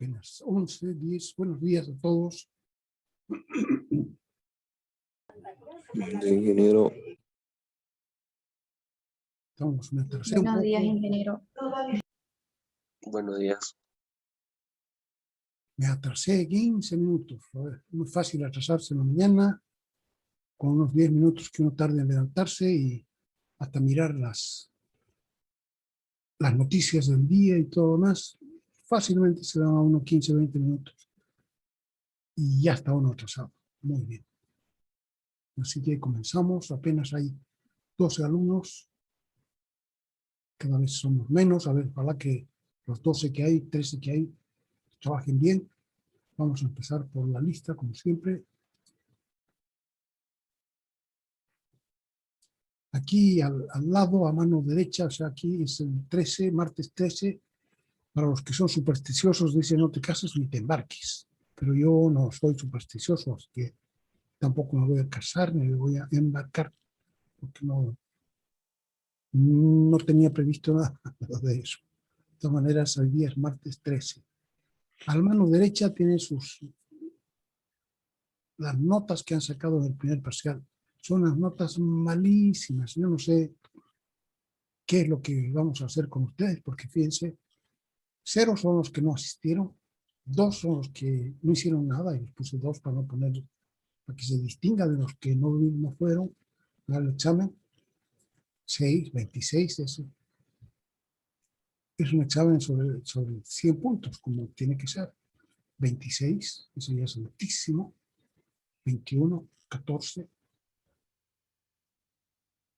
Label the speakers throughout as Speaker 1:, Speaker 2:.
Speaker 1: Apenas 11, 10. Buenos días a todos.
Speaker 2: Ingeniero.
Speaker 1: Estamos, me atrasé un poco.
Speaker 3: Buenos días, ingeniero.
Speaker 2: Buenos días.
Speaker 1: Me atrasé 15 minutos. A ver, es muy fácil atrasarse en la mañana, con unos 10 minutos que uno tarde en levantarse y hasta mirar las noticias del día y todo lo más. Fácilmente se dan a unos 15, 20 minutos. Y ya está uno atrasado. Muy bien. Así que comenzamos. Apenas hay 12 alumnos. Cada vez somos menos. A ver, ojalá que los 12 que hay, 13 que hay, trabajen bien. Vamos a empezar por la lista, como siempre. Aquí al lado, a mano derecha, o sea, aquí es el 13, martes 13. Para los que son supersticiosos, dicen no te cases ni te embarques. Pero yo no soy supersticioso, así que tampoco me voy a casar ni me voy a embarcar, porque no tenía previsto nada de eso. De todas maneras, el día es martes 13. A la mano derecha tiene las notas que han sacado en el primer parcial. Son las notas malísimas. Yo no sé qué es lo que vamos a hacer con ustedes, porque fíjense, 0 son los que no asistieron, 2 son los que no hicieron nada, y les puse 2 para no poner, para que se distinga de los que no fueron al examen. 6, 26, eso. Es un examen sobre 100 puntos, como tiene que ser. 26, eso ya es altísimo. 21, 14,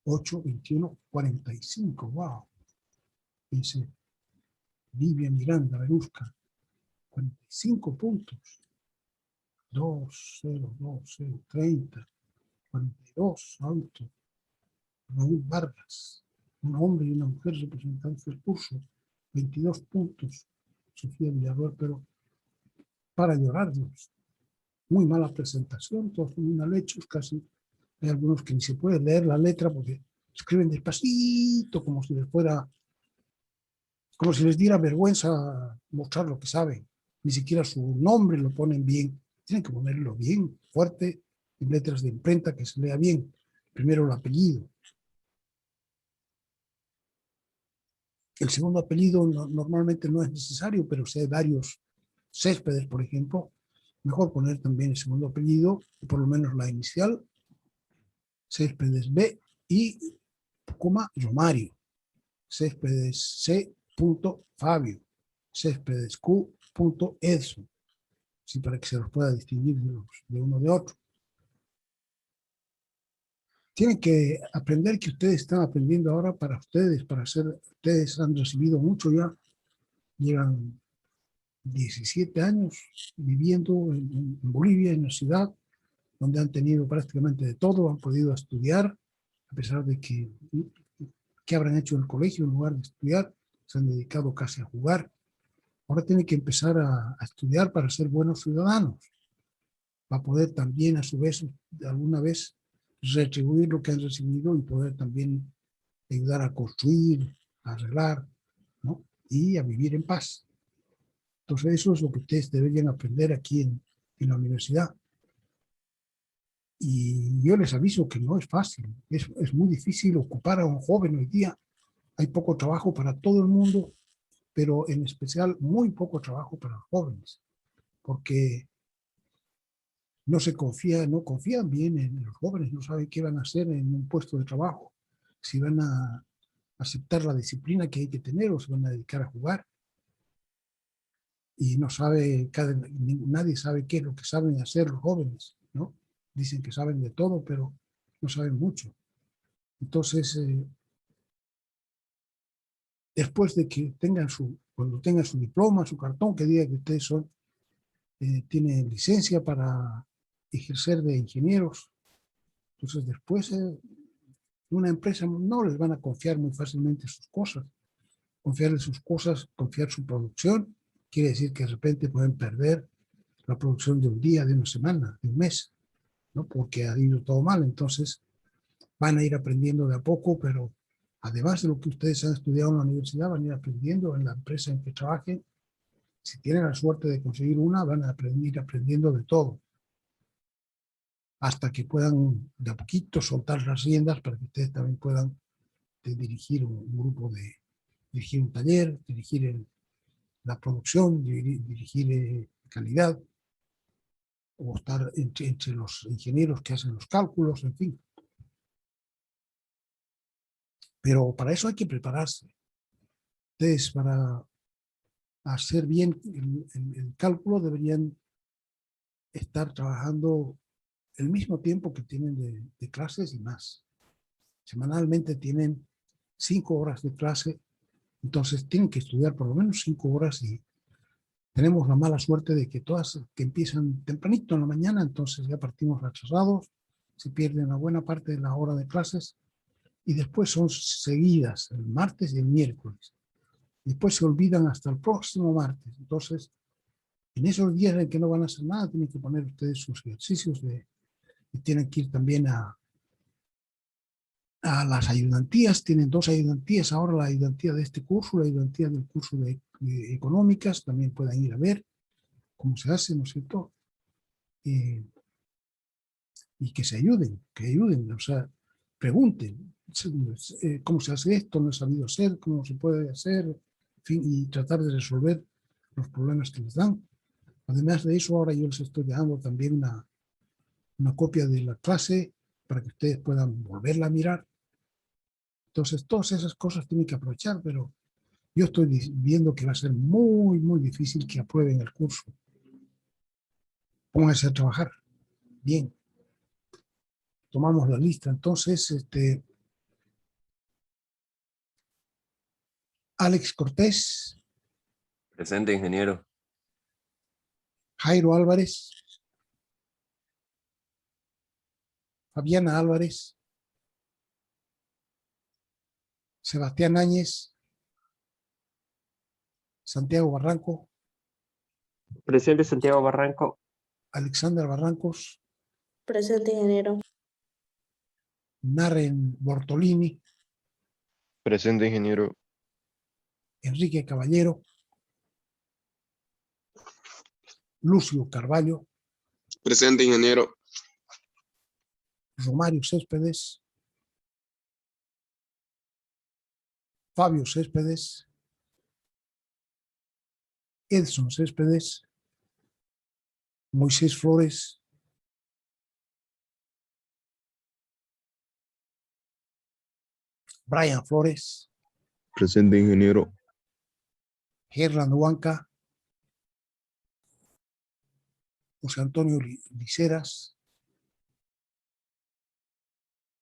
Speaker 1: 8, 21, 45, wow. Dice Livia Miranda, Verusca, 45 puntos. 2, 0, 2, 0, 30, 42, alto. Raúl Vargas, un hombre y una mujer representantes del curso, 22 puntos. Sofía Villarroel, pero para llorarnos. Muy mala presentación, todos son mal hechos, casi. Hay algunos que ni se puede leer la letra porque escriben despacito, como si les diera vergüenza mostrar lo que saben. Ni siquiera su nombre lo ponen bien. Tienen que ponerlo bien, fuerte, en letras de imprenta, que se lea bien. Primero el apellido. El segundo apellido normalmente no es necesario, pero si hay varios Céspedes, por ejemplo, mejor poner también el segundo apellido, por lo menos la inicial, Céspedes B y coma Romario, Céspedes C. Fabio, Céspedes Q. Edson, sí, para que se los pueda distinguir de uno de otro. Tienen que aprender que ustedes están aprendiendo ahora para ustedes, ustedes han recibido mucho ya, llevan 17 años viviendo en Bolivia, en la ciudad, donde han tenido prácticamente de todo, han podido estudiar, a pesar de que habrán hecho en el colegio en lugar de estudiar, se han dedicado casi a jugar. Ahora tienen que empezar a estudiar para ser buenos ciudadanos, para poder también a su vez, de alguna vez, retribuir lo que han recibido y poder también ayudar a construir, a arreglar, ¿no? Y a vivir en paz. Entonces eso es lo que ustedes deberían aprender aquí en la universidad. Y yo les aviso que no es fácil, es muy difícil ocupar a un joven hoy día. Hay poco trabajo para todo el mundo, pero en especial muy poco trabajo para los jóvenes, porque no confían bien en los jóvenes, no saben qué van a hacer en un puesto de trabajo, si van a aceptar la disciplina que hay que tener o se van a dedicar a jugar. Y nadie sabe qué es lo que saben hacer los jóvenes, ¿no? Dicen que saben de todo, pero no saben mucho. Entonces, después de que cuando tengan su diploma, su cartón, que diga que ustedes tienen licencia para ejercer de ingenieros, entonces después una empresa no les van a confiar muy fácilmente sus cosas. Confiarle sus cosas, confiar su producción, quiere decir que de repente pueden perder la producción de un día, de una semana, de un mes, ¿no? Porque ha ido todo mal. Entonces van a ir aprendiendo de a poco, pero además de lo que ustedes han estudiado en la universidad, van a ir aprendiendo en la empresa en que trabajen Si tienen la suerte de conseguir una, van a ir aprendiendo de todo, hasta que puedan de a poquito soltar las riendas para que ustedes también puedan dirigir un grupo dirigir un taller, dirigir la producción, dirigir calidad, o estar entre los ingenieros que hacen los cálculos, en fin. Pero para eso hay que prepararse. Ustedes, para hacer bien el cálculo, deberían estar trabajando el mismo tiempo que tienen de clases y más. Semanalmente tienen 5 horas de clase, entonces tienen que estudiar por lo menos 5 horas, y tenemos la mala suerte de que todas que empiezan tempranito en la mañana, entonces ya partimos atrasados, se pierden una buena parte de la hora de clases, y después son seguidas el martes y el miércoles. Después se olvidan hasta el próximo martes. Entonces, en esos días en que no van a hacer nada, tienen que poner ustedes sus ejercicios y tienen que ir también a las ayudantías. Tienen 2 ayudantías ahora, la ayudantía de este curso, la ayudantía del curso de económicas. También pueden ir a ver cómo se hace, ¿no es cierto? Y que ayuden, o sea, pregunten cómo se hace esto, no he sabido hacer, cómo se puede hacer, en fin, y tratar de resolver los problemas que les dan. Además de eso, ahora yo les estoy dejando también una copia de la clase para que ustedes puedan volverla a mirar. Entonces, todas esas cosas tienen que aprovechar, pero yo estoy viendo que va a ser muy, muy difícil que aprueben el curso. Pónganse a trabajar. Bien. Tomamos la lista. Entonces, Alex Cortés,
Speaker 2: Presente, ingeniero.
Speaker 1: Jairo Álvarez, Fabiana Álvarez, Sebastián Áñez, Santiago Barranco,
Speaker 3: Presente Santiago Barranco.
Speaker 1: Alexander Barrancos,
Speaker 4: Presente, ingeniero.
Speaker 1: Naren Bortolini,
Speaker 5: Presente, ingeniero.
Speaker 1: Enrique Caballero, Lucio Carvalho,
Speaker 6: Presente, ingeniero.
Speaker 1: Romario Céspedes, Fabio Céspedes, Edson Céspedes, Moisés Flores, Brian Flores,
Speaker 5: Presente, ingeniero.
Speaker 1: Gerland Huanca, José Antonio Liceras,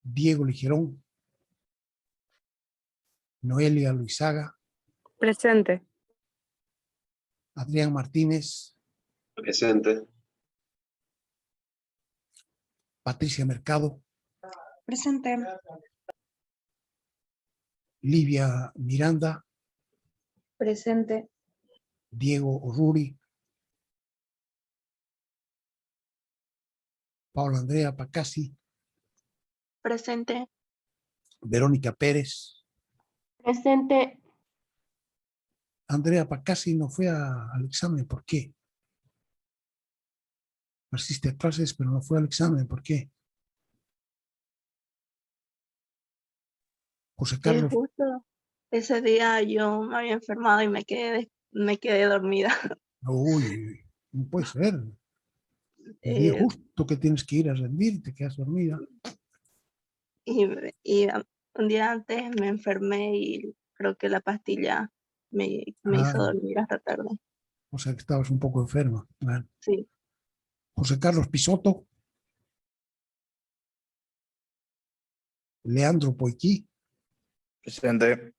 Speaker 1: Diego Ligerón, Noelia Luizaga,
Speaker 4: Presente.
Speaker 1: Adrián Martínez,
Speaker 2: Presente.
Speaker 1: Patricia Mercado,
Speaker 4: Presente.
Speaker 1: Livia Miranda,
Speaker 4: Presente.
Speaker 1: Diego Orruri, Paula Andrea Pacasi,
Speaker 4: Presente.
Speaker 1: Verónica Pérez.
Speaker 4: Presente.
Speaker 1: Andrea Pacasi no fue al examen, ¿por qué? Asiste a clases, pero no fue al examen, ¿por qué? José
Speaker 7: Sí,
Speaker 1: Carlos,
Speaker 7: justo ese día yo me había enfermado y me quedé dormida.
Speaker 1: uy, no puede ser. El día
Speaker 7: Eh,
Speaker 1: justo que tienes que ir a rendir y te quedas dormida.
Speaker 7: y un día antes me enfermé y creo que la pastilla me hizo
Speaker 1: Ah,
Speaker 7: dormir hasta tarde.
Speaker 1: o sea que estabas un poco enferma. Bueno.
Speaker 7: Sí,
Speaker 1: José Carlos Pisotto, Leandro Poiquí,
Speaker 8: Presente.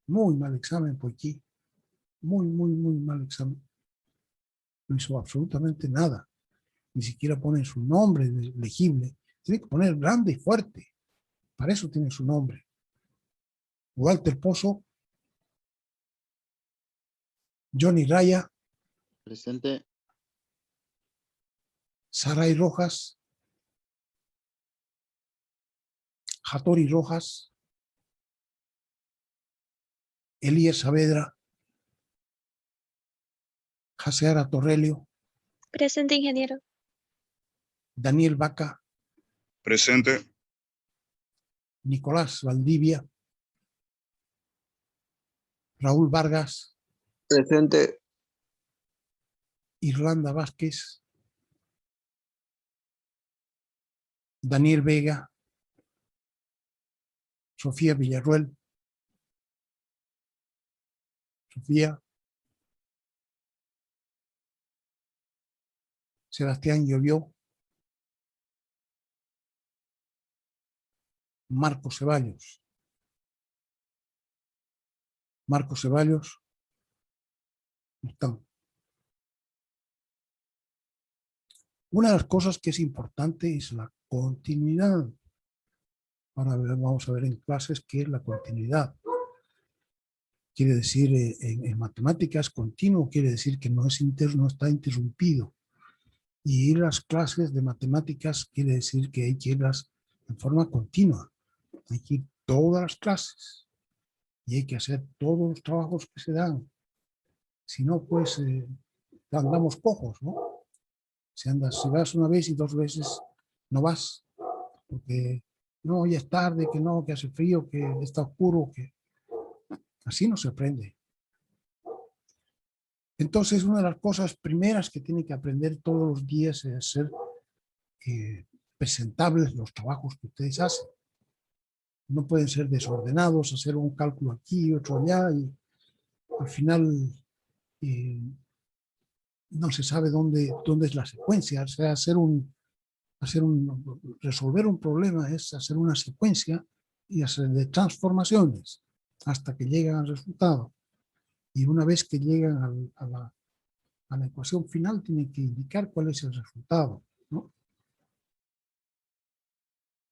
Speaker 1: muy mal examen Poiquí, muy, muy, muy mal examen. No hizo absolutamente nada. Ni siquiera pone su nombre legible. Tiene que poner grande y fuerte. Para eso tiene su nombre. Walter Pozo, Johnny Raya,
Speaker 8: Presente.
Speaker 1: Saray Rojas, Jatori Rojas, Elías Saavedra, Jaseara Torrelio,
Speaker 4: Presente, ingeniero.
Speaker 1: Daniel Vaca,
Speaker 5: Presente.
Speaker 1: Nicolás Valdivia, Raúl Vargas,
Speaker 3: Presente.
Speaker 1: Irlanda Vázquez, Daniel Vega, Sofía Villarruel, Sofía, Sebastián Llovió, Marco Ceballos. Marco Ceballos. No están. Una de las cosas que es importante es la continuidad. Ahora vamos a ver en clases qué es la continuidad. Quiere decir, en matemáticas, continuo quiere decir que no está interrumpido. Y ir a las clases de matemáticas quiere decir que hay que irlas en forma continua. Hay que ir todas las clases. Y hay que hacer todos los trabajos que se dan. Si no, pues andamos cojos, ¿no? Si vas una vez y 2 veces, no vas. Porque no, ya es tarde, que no, que hace frío, que está oscuro, que así no se aprende. Entonces, una de las cosas primeras que tiene que aprender todos los días es hacer presentables los trabajos que ustedes hacen. No pueden ser desordenados, hacer un cálculo aquí, otro allá, y al final no se sabe dónde es la secuencia. O sea, resolver un problema es hacer una secuencia y hacer de transformaciones hasta que llegan al resultado. Y una vez que llegan a la ecuación final, tienen que indicar cuál es el resultado, ¿no?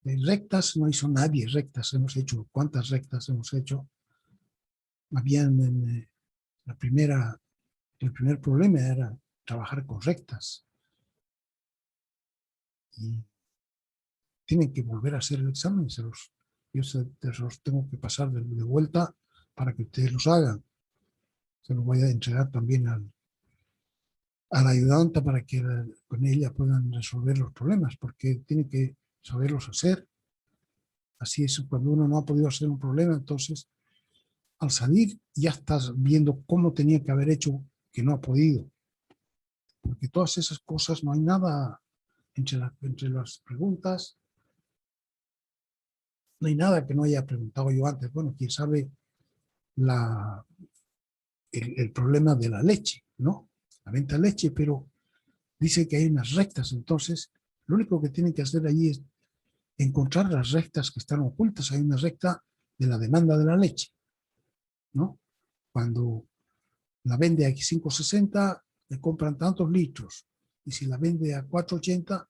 Speaker 1: De rectas no hizo nadie rectas, hemos hecho, ¿cuántas rectas hemos hecho? Habían el primer problema era trabajar con rectas. Y tienen que volver a hacer el examen, yo se los tengo que pasar de vuelta para que ustedes los hagan. Se los voy a entregar también a la ayudante para que con ella puedan resolver los problemas, porque tiene que saberlos hacer. Así es, cuando uno no ha podido hacer un problema, entonces al salir ya estás viendo cómo tenía que haber hecho que no ha podido. Porque todas esas cosas, no hay nada entre las preguntas, no hay nada que no haya preguntado yo antes. Bueno, quién sabe el problema de la leche, ¿no? La venta de leche, pero dice que hay unas rectas, entonces lo único que tienen que hacer allí es encontrar las rectas que están ocultas. Hay una recta de la demanda de la leche, ¿no? Cuando la vende a 5.60, le compran tantos litros, y si la vende a 4.80,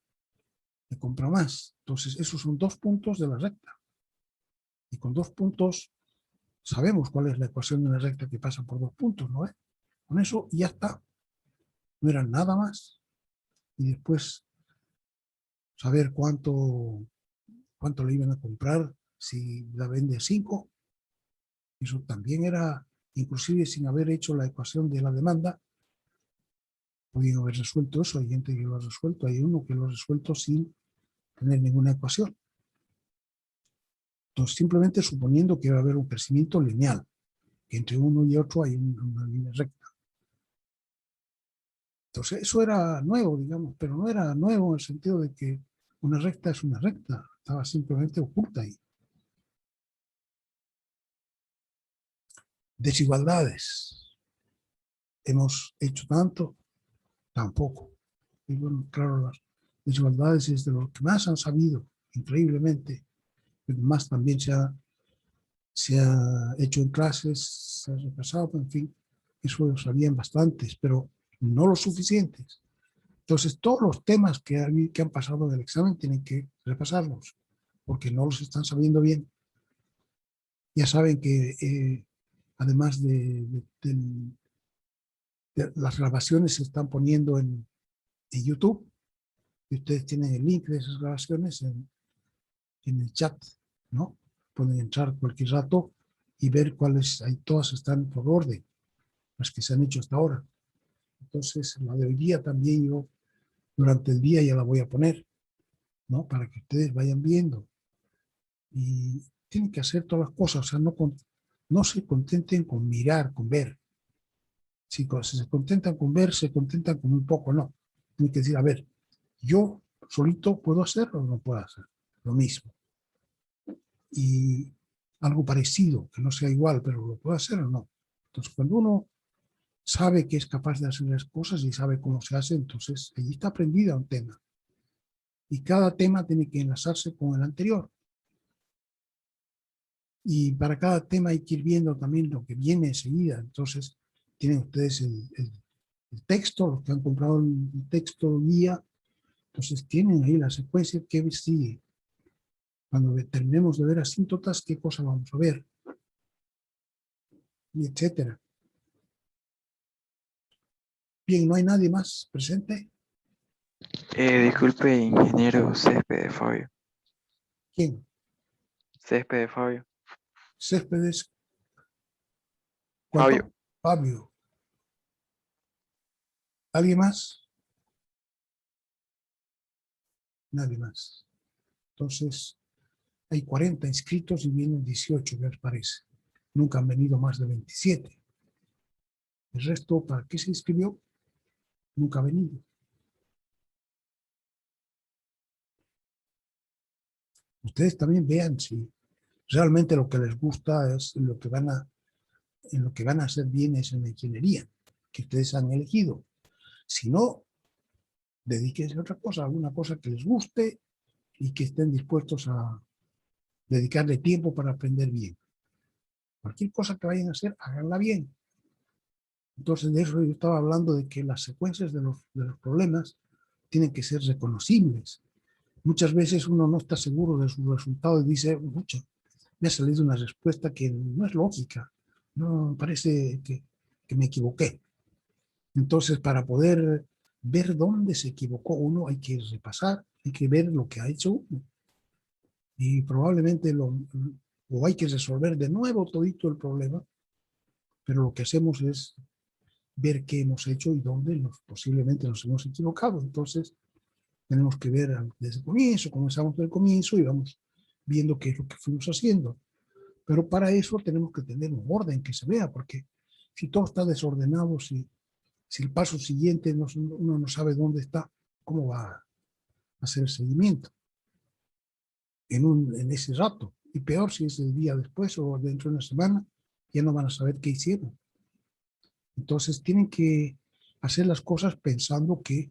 Speaker 1: le compra más. Entonces, esos son 2 puntos de la recta. Y con 2 puntos sabemos cuál es la ecuación de una recta que pasa por 2 puntos, ¿no? Con eso ya está. No era nada más. Y después saber cuánto le iban a comprar si la vende a 5. Eso también era, inclusive sin haber hecho la ecuación de la demanda, podían haber resuelto eso. Hay gente que lo ha resuelto, hay uno que lo ha resuelto sin tener ninguna ecuación. Entonces, simplemente suponiendo que va a haber un crecimiento lineal, que entre uno y otro hay una línea recta. Entonces, eso era nuevo, digamos, pero no era nuevo en el sentido de que una recta es una recta, estaba simplemente oculta ahí. Desigualdades. ¿Hemos hecho tanto? Tampoco. Y bueno, claro, las desigualdades es de lo que más han sabido, increíblemente. Pero más también se ha hecho en clases, se ha repasado, en fin, eso lo sabían bastantes, pero no lo suficientes. Entonces, todos los temas que han pasado en el examen tienen que repasarlos, porque no los están sabiendo bien. Ya saben que además de las grabaciones se están poniendo en YouTube, y ustedes tienen el link de esas grabaciones en el chat, ¿no? Pueden entrar cualquier rato y ver cuáles hay. Todas están por orden, las que se han hecho hasta ahora. Entonces, la de hoy día también yo durante el día ya la voy a poner, ¿no? Para que ustedes vayan viendo. Y tienen que hacer todas las cosas, o sea, no se contenten con mirar, con ver. Si se contentan con ver, se contentan con un poco, no. Tienen que decir, a ver, yo solito puedo hacerlo o no puedo hacer lo mismo. Y algo parecido, que no sea igual, pero lo puedo hacer o no. Entonces, cuando uno sabe que es capaz de hacer las cosas y sabe cómo se hace, entonces allí está aprendida un tema. Y cada tema tiene que enlazarse con el anterior. Y para cada tema hay que ir viendo también lo que viene enseguida. Entonces, tienen ustedes el texto, los que han comprado el texto guía, entonces tienen ahí la secuencia que sigue. Cuando terminemos de ver asíntotas, qué cosa vamos a ver, y etcétera. Bien, ¿no hay nadie más presente?
Speaker 3: Disculpe, ingeniero Céspedes Fabio.
Speaker 1: ¿Quién?
Speaker 3: Céspedes Fabio.
Speaker 1: Céspedes. ¿Cuánto?
Speaker 3: Fabio.
Speaker 1: Fabio. ¿Alguien más? Nadie más. Entonces, hay 40 inscritos y vienen 18, ¿qué les parece? Nunca han venido más de 27. El resto, ¿para qué se inscribió? Nunca ha venido. Ustedes también vean si realmente lo que les gusta es en lo que van a hacer bien es en la ingeniería que ustedes han elegido. Si no, dedíquense a otra cosa, alguna cosa que les guste y que estén dispuestos a dedicarle tiempo para aprender bien. Cualquier cosa que vayan a hacer, háganla bien. Entonces, de eso yo estaba hablando, de que las secuencias de los problemas tienen que ser reconocibles. Muchas veces uno no está seguro de su resultado y dice, mucho, me ha salido una respuesta que no es lógica, no parece que me equivoqué. Entonces, para poder ver dónde se equivocó uno, hay que repasar, hay que ver lo que ha hecho uno. Y probablemente o hay que resolver de nuevo todito el problema, pero lo que hacemos es ver qué hemos hecho y dónde posiblemente nos hemos equivocado. Entonces, tenemos que ver desde el comienzo, comenzamos desde el comienzo y vamos viendo qué es lo que fuimos haciendo. Pero para eso tenemos que tener un orden que se vea, porque si todo está desordenado, si el paso siguiente uno no sabe dónde está, ¿cómo va a hacer el seguimiento en ese rato? Y peor si es el día después o dentro de una semana, ya no van a saber qué hicieron. Entonces tienen que hacer las cosas pensando que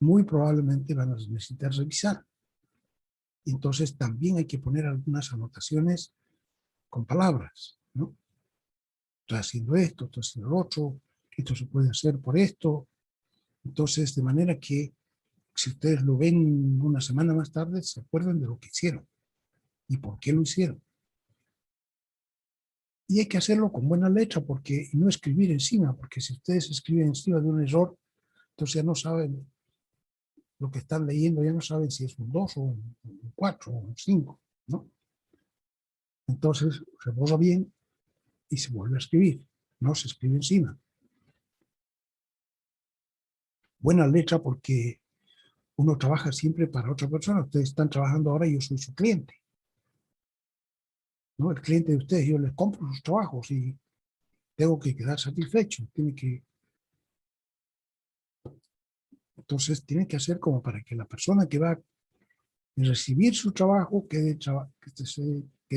Speaker 1: muy probablemente van a necesitar revisar. Entonces también hay que poner algunas anotaciones con palabras, ¿no? Estoy haciendo esto, estoy haciendo lo otro, esto se puede hacer por esto. Entonces, de manera que si ustedes lo ven una semana más tarde, se acuerdan de lo que hicieron y por qué lo hicieron. Y hay que hacerlo con buena letra y no escribir encima, porque si ustedes escriben encima de un error, entonces ya no saben lo que están leyendo, ya no saben si es un 2 o un 4 o un 5, ¿no? Entonces se borra bien y se vuelve a escribir, no se escribe encima. Buena letra porque uno trabaja siempre para otra persona. Ustedes están trabajando ahora y yo soy su cliente, ¿no? El cliente de ustedes, yo les compro sus trabajos y tengo que quedar satisfecho. Entonces tiene que hacer como para que la persona que va a recibir su trabajo quede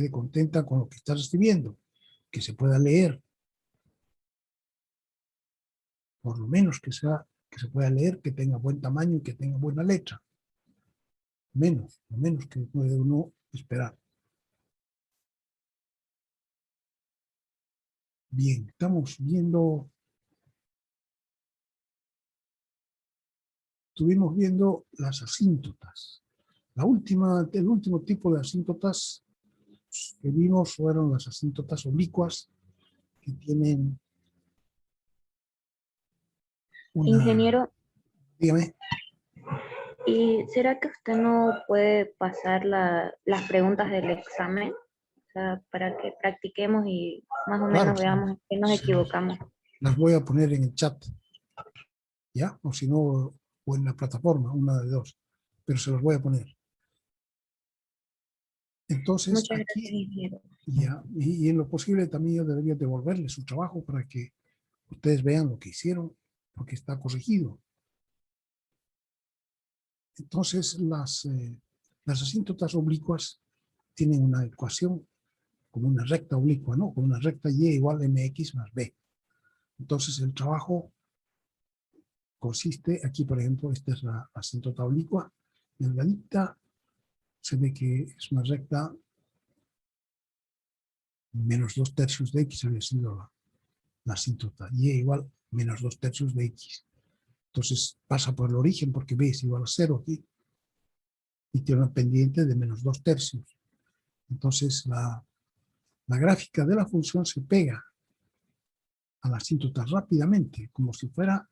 Speaker 1: contenta con lo que está recibiendo, que se pueda leer, por lo menos que se pueda leer, que tenga buen tamaño y que tenga buena letra. Lo menos que puede uno esperar. Bien, estuvimos viendo las asíntotas. El último tipo de asíntotas que vimos fueron las asíntotas oblicuas, que tienen una...
Speaker 9: Ingeniero,
Speaker 1: Dígame.
Speaker 9: ¿y será que usted no puede pasar las preguntas del examen? O sea, para que practiquemos y más o
Speaker 1: Claro,
Speaker 9: menos veamos en qué nos
Speaker 1: sí.
Speaker 9: equivocamos.
Speaker 1: Las voy a poner en el chat. ¿ya? O si no, o en la plataforma, una de dos, pero se los voy a poner. Entonces,
Speaker 9: Muchas gracias,
Speaker 1: aquí,
Speaker 9: ingeniero.
Speaker 1: ya, y en lo posible también yo debería devolverle su trabajo para que ustedes vean lo que hicieron, porque está corregido. Entonces, las asíntotas oblicuas tienen una ecuación como una recta oblicua, ¿no? Con una recta y igual mx más b. Entonces, el trabajo consiste, aquí por ejemplo, esta es la asíntota oblicua, delgadita, se ve que es una recta menos 2/3 de x había sido la asíntota, y igual menos 2/3 de x. Entonces pasa por el origen porque b es igual a 0 aquí, y tiene una pendiente de menos 2/3. Entonces la gráfica de la función se pega a la asíntota rápidamente, como si fuera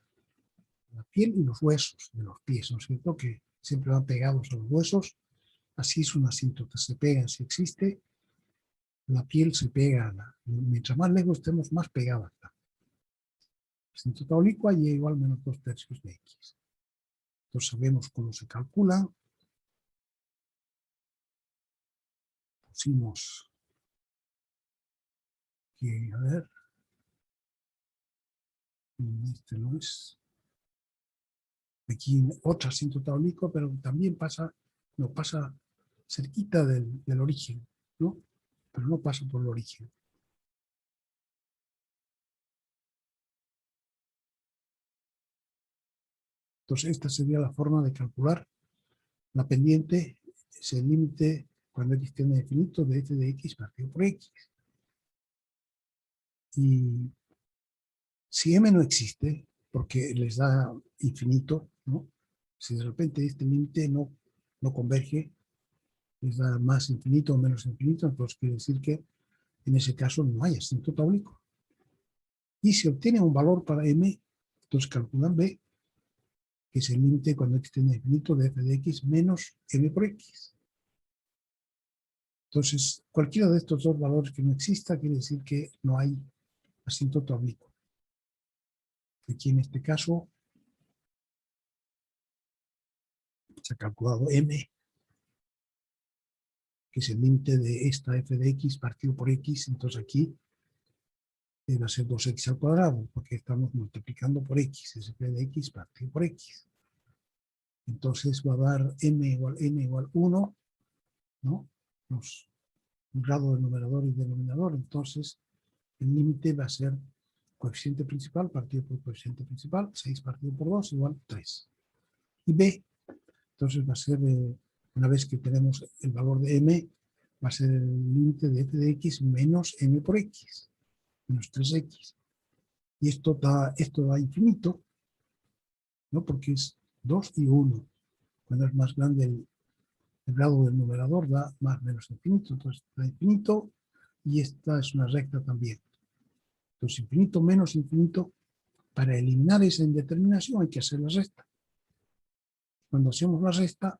Speaker 1: la piel y los huesos de los pies, ¿no es cierto? Que siempre van pegados a los huesos. Así es una asíntota, se pegan. Si existe, la piel se pega. Mientras más lejos estemos, más pegada está. Asíntota oblicua y igual menos 2/3 de x. Entonces sabemos cómo se calcula. Pusimos que, a ver, este no es. Aquí otra asíntota oblicua, pero también pasa, no pasa cerquita del origen, ¿no? Pero no pasa por el origen. Entonces esta sería la forma de calcular la pendiente, es el límite cuando x tiende a infinito de f de x partido por x. Y si m no existe, porque les da infinito, ¿no? Si de repente este límite no converge, les da más infinito o menos infinito, entonces quiere decir que en ese caso no hay asíntota oblicua. Y si obtienen un valor para m, entonces calculan b, que es el límite cuando x tiende a infinito de f de x menos m por x. Entonces, cualquiera de estos dos valores que no exista quiere decir que no hay asíntota oblicua. Aquí en este caso se ha calculado m, que es el límite de esta f de x partido por x, entonces aquí va a ser 2x al cuadrado, porque estamos multiplicando por x, es f de x partido por x. Entonces va a dar n igual 1, ¿no? Un grado de numerador y denominador, entonces el límite va a ser coeficiente principal partido por coeficiente principal, 6 partido por 2 igual 3. Y b, entonces va a ser, una vez que tenemos el valor de m, va a ser el límite de f de x menos m por x, menos 3x. Y esto da infinito, ¿no? Porque es 2 y 1. Cuando es más grande el grado del numerador, da más menos infinito. Entonces da infinito y esta es una recta también. Entonces infinito menos infinito, para eliminar esa indeterminación hay que hacer la resta. Cuando hacemos la resta,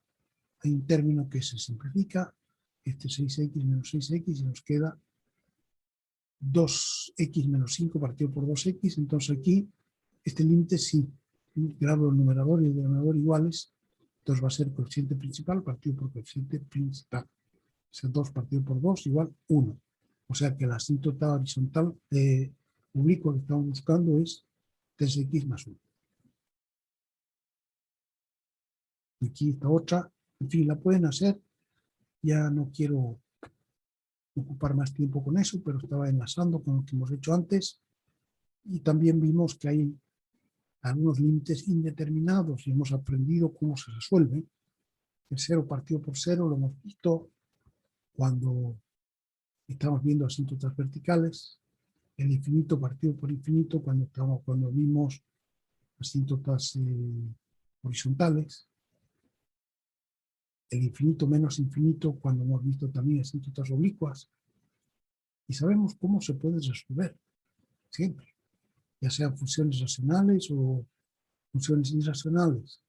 Speaker 1: hay un término que se simplifica, este 6x menos 6x, y nos queda 2x menos 5 partido por 2x, entonces aquí este límite sí, el grado del numerador y el denominador iguales, entonces va a ser coeficiente principal partido por coeficiente principal. O sea, 2 partido por 2 igual 1. O sea que la asíntota horizontal oblicua que estamos buscando es 3x más 1. Aquí está otra, en fin, la pueden hacer, ya no quiero ocupar más tiempo con eso, pero estaba enlazando con lo que hemos hecho antes, y también vimos que hay algunos límites indeterminados y hemos aprendido cómo se resuelven. El 0 partido por 0 lo hemos visto cuando estamos viendo asíntotas verticales, el infinito partido por infinito cuando vimos asíntotas horizontales, el infinito menos infinito cuando hemos visto también asíntotas oblicuas, y sabemos cómo se puede resolver siempre, ya sean funciones racionales o funciones irracionales.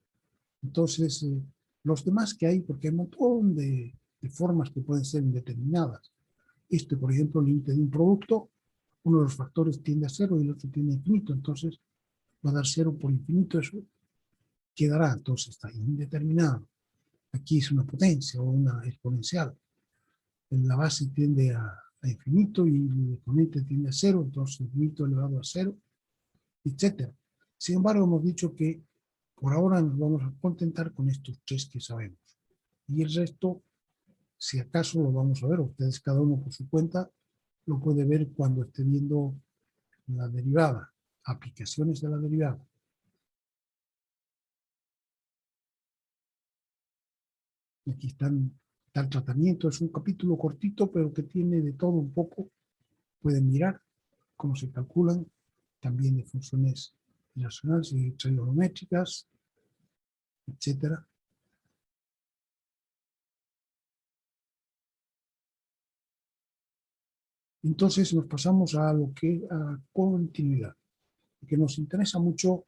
Speaker 1: Entonces, los demás que hay, porque hay un montón de formas que pueden ser indeterminadas. Por ejemplo, el límite de un producto, uno de los factores tiende a 0 y el otro tiende a infinito, entonces va a dar 0 por infinito, eso quedará, entonces está indeterminado. Aquí es una potencia o una exponencial. La base tiende a infinito y el exponente tiende a 0, entonces infinito elevado a 0, etc. Sin embargo, hemos dicho que por ahora nos vamos a contentar con estos 3 que sabemos. Y el resto, si acaso lo vamos a ver, ustedes cada uno por su cuenta, lo puede ver cuando esté viendo la derivada, aplicaciones de la derivada. Aquí está el tratamiento, es un capítulo cortito, pero que tiene de todo un poco. Pueden mirar cómo se calculan, también de funciones irracionales y trigonométricas, etcétera. Entonces nos pasamos a lo que a continuidad, que nos interesa mucho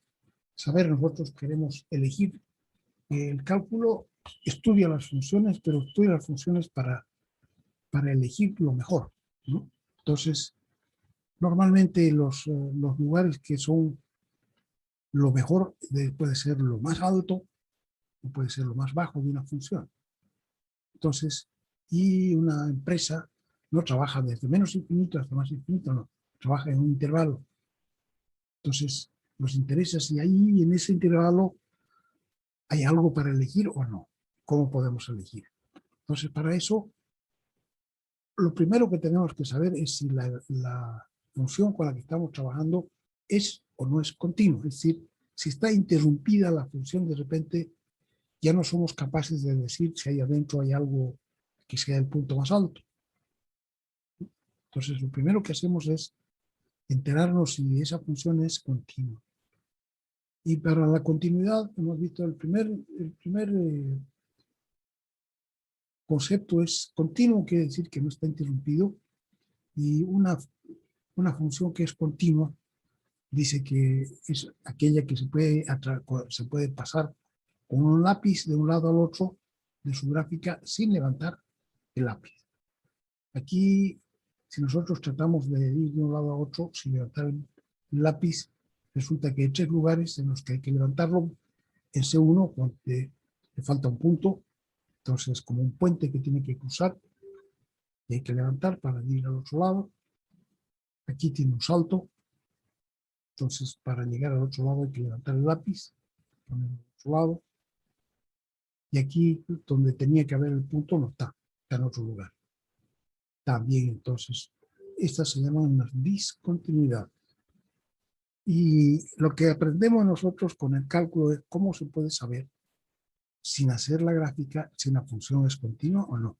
Speaker 1: saber. Nosotros queremos elegir el cálculo, estudia las funciones, pero estudia las funciones para elegir lo mejor, ¿no? Entonces, normalmente los lugares que son lo mejor puede ser lo más alto o puede ser lo más bajo de una función. Entonces, y una empresa no trabaja desde menos infinito hasta más infinito, no, trabaja en un intervalo. Entonces, nos interesa si ahí en ese intervalo hay algo para elegir o no. ¿Cómo podemos elegir? Entonces, para eso, lo primero que tenemos que saber es si la función con la que estamos trabajando es o no es continua. Es decir, si está interrumpida la función, de repente ya no somos capaces de decir si ahí adentro hay algo que sea el punto más alto. Entonces, lo primero que hacemos es enterarnos si esa función es continua. Y para la continuidad, hemos visto el primer concepto es continuo, quiere decir que no está interrumpido, y una función que es continua dice que es aquella que se puede pasar con un lápiz de un lado al otro de su gráfica sin levantar el lápiz. Aquí, si nosotros tratamos de ir de un lado a otro sin levantar el lápiz, resulta que hay 3 lugares en los que hay que levantarlo. En C1, cuando le falta un punto, entonces como un puente que tiene que cruzar y hay que levantar para ir al otro lado. Aquí tiene un salto, entonces para llegar al otro lado hay que levantar el lápiz, ponerlo al otro lado. Y aquí, donde tenía que haber el punto, no está, está en otro lugar. También, entonces, estas se llaman unas discontinuidades. Y lo que aprendemos nosotros con el cálculo es cómo se puede saber, sin hacer la gráfica, si una función es continua o no.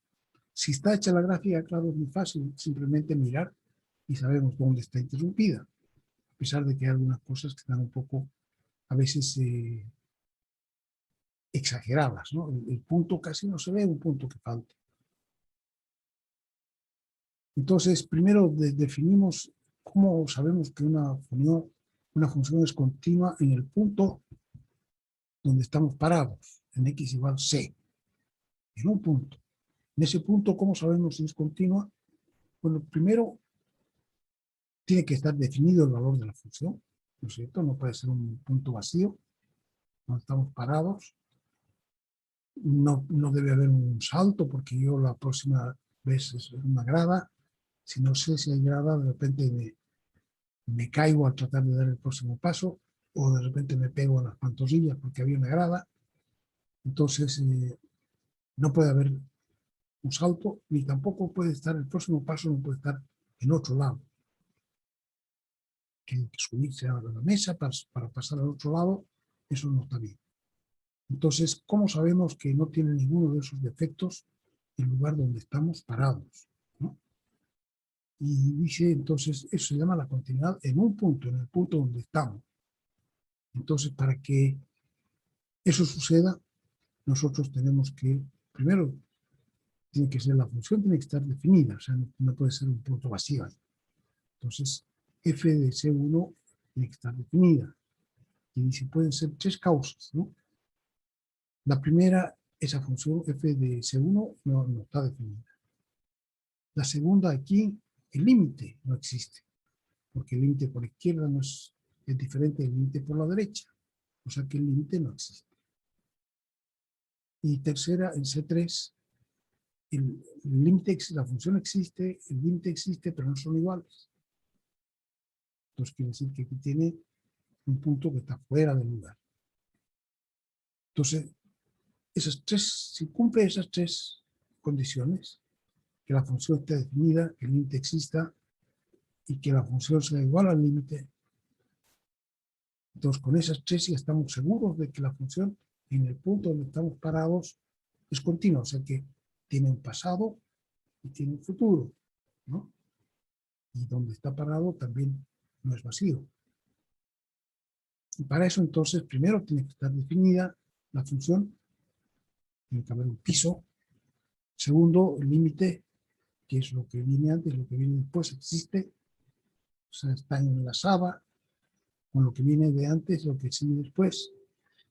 Speaker 1: Si está hecha la gráfica, claro, es muy fácil, simplemente mirar y sabemos dónde está interrumpida. A pesar de que hay algunas cosas que están un poco, a veces, exageradas, ¿no? El punto casi no se ve, un punto que falta. Entonces, primero definimos cómo sabemos que una función es continua en el punto donde estamos parados, en x igual c, en un punto. En ese punto, ¿cómo sabemos si es continua? Bueno, primero tiene que estar definido el valor de la función, ¿no es cierto? No puede ser un punto vacío, no estamos parados. No debe haber un salto, porque yo la próxima vez es una grada. Si no sé si hay grada, de repente me caigo al tratar de dar el próximo paso, o de repente me pego a las pantorrillas porque había una grada. Entonces, no puede haber un salto, ni tampoco puede estar el próximo paso, no puede estar en otro lado. Que subirse a la mesa para pasar al otro lado, eso no está bien. Entonces, ¿cómo sabemos que no tiene ninguno de esos defectos el lugar donde estamos parados, ¿no? Y dice, entonces, eso se llama la continuidad en un punto, en el punto donde estamos. Entonces, para que eso suceda, nosotros tenemos que, primero, tiene que ser la función, tiene que estar definida, o sea, no puede ser un punto vacío ahí. Entonces, f de C1 tiene que estar definida. Y dice, pueden ser 3 causas, ¿no? La primera, esa función f de C1 no está definida. La segunda, aquí, el límite no existe, porque el límite por izquierda no es es diferente del límite por la derecha. O sea que el límite no existe. Y tercera, en C3, el límite, la función existe, el límite existe, pero no son iguales. Entonces quiere decir que aquí tiene un punto que está fuera del lugar. Entonces, si cumple esas tres condiciones, que la función esté definida, que el límite exista y que la función sea igual al límite, entonces con esas tres ya estamos seguros de que la función en el punto donde estamos parados es continua, o sea que tiene un pasado y tiene un futuro, ¿no? Y donde está parado también no es vacío. Y para eso entonces primero tiene que estar definida la función, tiene que haber un piso. Segundo, el límite, que es lo que viene antes, lo que viene después, existe, o sea, está enlazada con lo que viene de antes, lo que sigue después.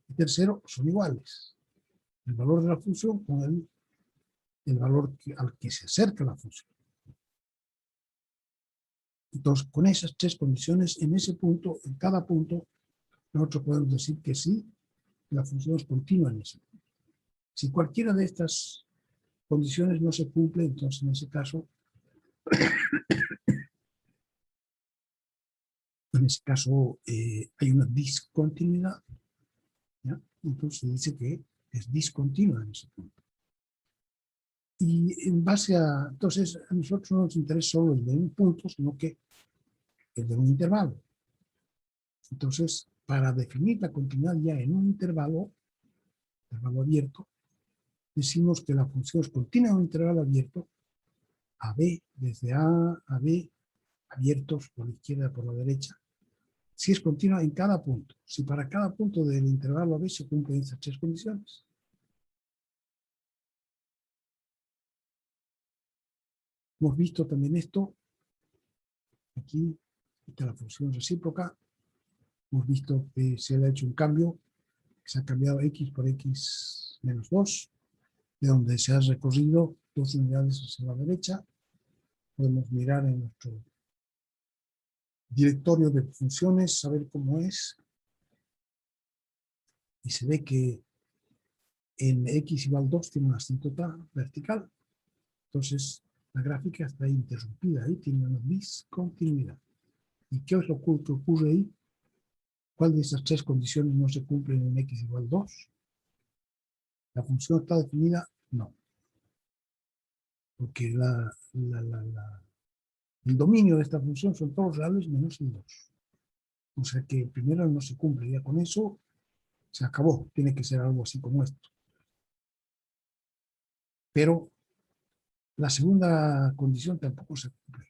Speaker 1: Y tercero, son iguales. El valor de la función con el valor al que se acerca la función. Entonces, con esas tres condiciones, en ese punto, en cada punto, nosotros podemos decir que sí, la función es continua en ese punto. Si cualquiera de estas condiciones no se cumple, entonces en ese caso, hay una discontinuidad, ¿ya? Entonces se dice que es discontinua en ese punto. Y en base a, entonces a nosotros no nos interesa solo el de un punto, sino que el de un intervalo. Entonces, para definir la continuidad ya en un intervalo abierto, decimos que la función es continua en un intervalo abierto, AB, desde A a B, abiertos por la izquierda y por la derecha, si es continua en cada punto, si para cada punto del intervalo AB se cumplen esas tres condiciones. Hemos visto también esto, aquí está la función recíproca, hemos visto que se le ha hecho un cambio, que se ha cambiado x por x menos 2, de donde se ha recorrido 2 unidades hacia la derecha. Podemos mirar en nuestro directorio de funciones, saber cómo es. Y se ve que en x igual 2 tiene una asíntota vertical. Entonces, la gráfica está interrumpida ahí, tiene una discontinuidad. ¿Y qué es lo que ocurre ahí? ¿Cuál de esas tres condiciones no se cumplen en x igual 2? ¿La función está definida? No. Porque el dominio de esta función son todos reales menos el 2. O sea que primero no se cumple. Ya con eso se acabó. Tiene que ser algo así como esto. Pero la segunda condición tampoco se cumple.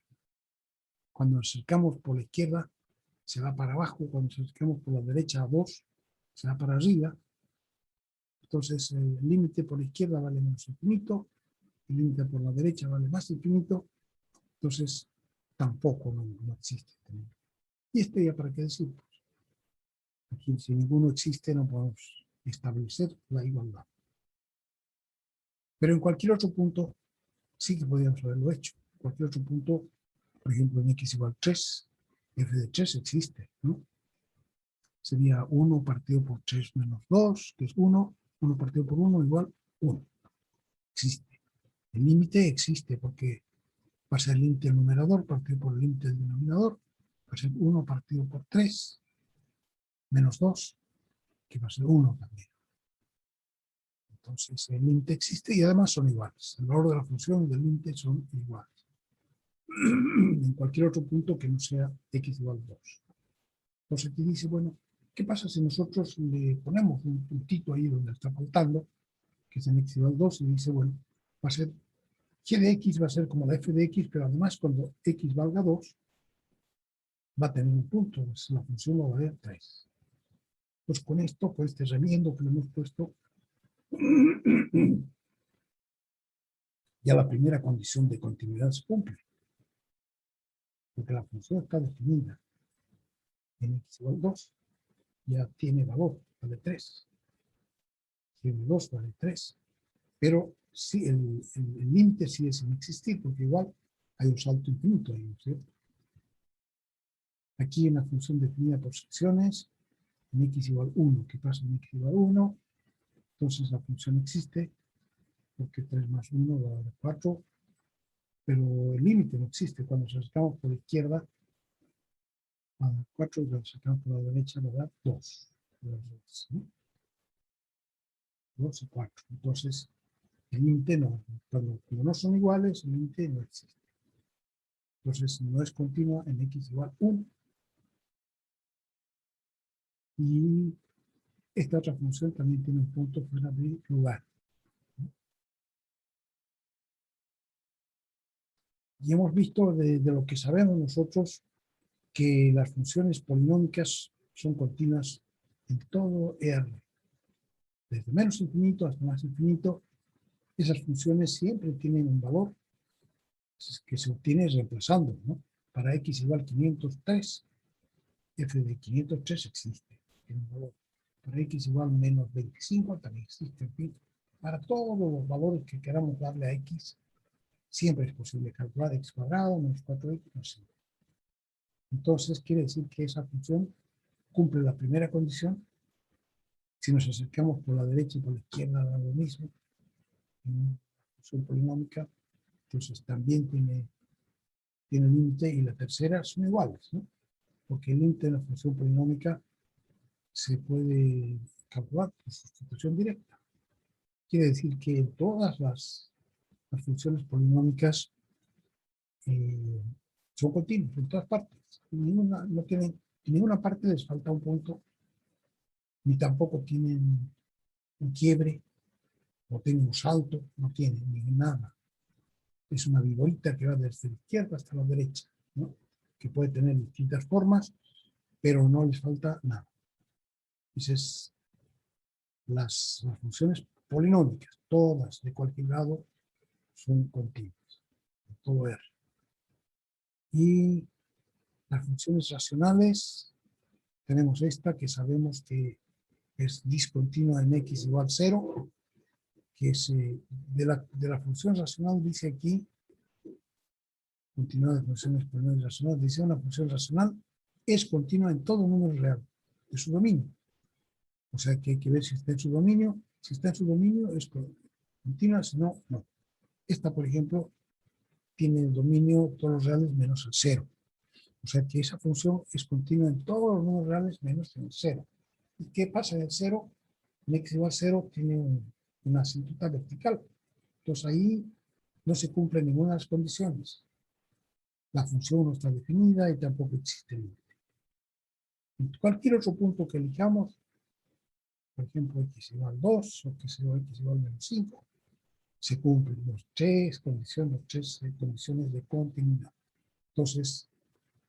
Speaker 1: Cuando nos acercamos por la izquierda, se va para abajo. Cuando nos acercamos por la derecha a 2, se va para arriba. Entonces el límite por la izquierda vale menos infinito. El límite por la derecha vale más infinito. Entonces tampoco no existe. Y esto ya para qué decir. Aquí si ninguno existe no podemos establecer la igualdad. Pero en cualquier otro punto sí que podríamos haberlo hecho. En cualquier otro punto, por ejemplo en x igual 3, f de 3 existe, ¿no? Sería 1 partido por 3 menos 2, que es 1. 1 partido por 1 igual 1. Existe. El límite existe porque va a ser el límite del numerador partido por el límite del denominador. Va a ser 1 partido por 3 menos 2, que va a ser 1 también. Entonces el límite existe y además son iguales. El valor de la función y del límite son iguales. En cualquier otro punto que no sea x igual 2. Entonces aquí dice, bueno, ¿qué pasa si nosotros le ponemos un puntito ahí donde está faltando, que es en x igual 2, y dice, bueno, va a ser, g de x va a ser como la f de x, pero además cuando x valga 2, va a tener un punto, pues la función va a valer 3. Pues con esto, con este remiendo que le hemos puesto, ya la primera condición de continuidad se cumple. Porque la función está definida en x igual 2, ya tiene valor, vale 3. Tiene 2, vale 3. Pero sí, el límite sigue sin existir, porque igual hay un salto infinito ahí, ¿no es cierto? Aquí una función definida por secciones, en x igual 1, que pasa en x igual 1, entonces la función existe, porque 3 más 1 va a dar 4, pero el límite no existe. Cuando nos acercamos por la izquierda, va a dar 4, y cuando nos acercamos por la derecha, va a dar 2. 2 y 4. Entonces, el límite no, cuando no son iguales, el límite no existe. Entonces, no es continua en x igual 1. Y esta otra función también tiene un punto fuera de lugar. Y hemos visto de lo que sabemos nosotros que las funciones polinómicas son continuas en todo R. Desde menos infinito hasta más infinito, esas funciones siempre tienen un valor que se obtiene reemplazando, ¿no? Para x igual 503, f de 503 existe, tiene un valor. Para x igual menos 25 también existe, en fin. Para todos los valores que queramos darle a x, siempre es posible calcular x cuadrado menos 4x, no sé. Entonces quiere decir que esa función cumple la primera condición. Si nos acercamos por la derecha y por la izquierda da lo mismo. En una función polinómica, entonces también tiene límite, y la tercera son iguales, ¿no? Porque el límite de la función polinómica se puede calcular por sustitución directa. Quiere decir que en todas las funciones polinómicas son continuas, en todas partes. En ninguna parte les falta un punto, ni tampoco tienen un quiebre, o tienen un salto, no tienen ni nada. Es una viborita que va desde la izquierda hasta la derecha, ¿no? Que puede tener distintas formas, pero no les falta nada. Esas las funciones polinómicas, todas de cualquier grado, son continuas, en todo R. Y las funciones racionales, tenemos esta que sabemos que es discontinua en x igual 0, que es de la función racional, dice aquí, continuidad de funciones polinomiales racionales, dice una función racional es continua en todo número real de su dominio. O sea que hay que ver si está en su dominio. Si está en su dominio es continua, si no, no. Esta, por ejemplo, tiene el dominio todos los reales menos el 0. O sea que esa función es continua en todos los números reales menos en el 0. ¿Y qué pasa en el 0? En x igual 0 tiene una asíntota vertical. Entonces ahí no se cumple ninguna de las condiciones. La función no está definida y tampoco existe límite. En cualquier otro punto que elijamos, por ejemplo, x igual 2 o x igual menos 5, se cumplen las tres condiciones de continuidad. Entonces,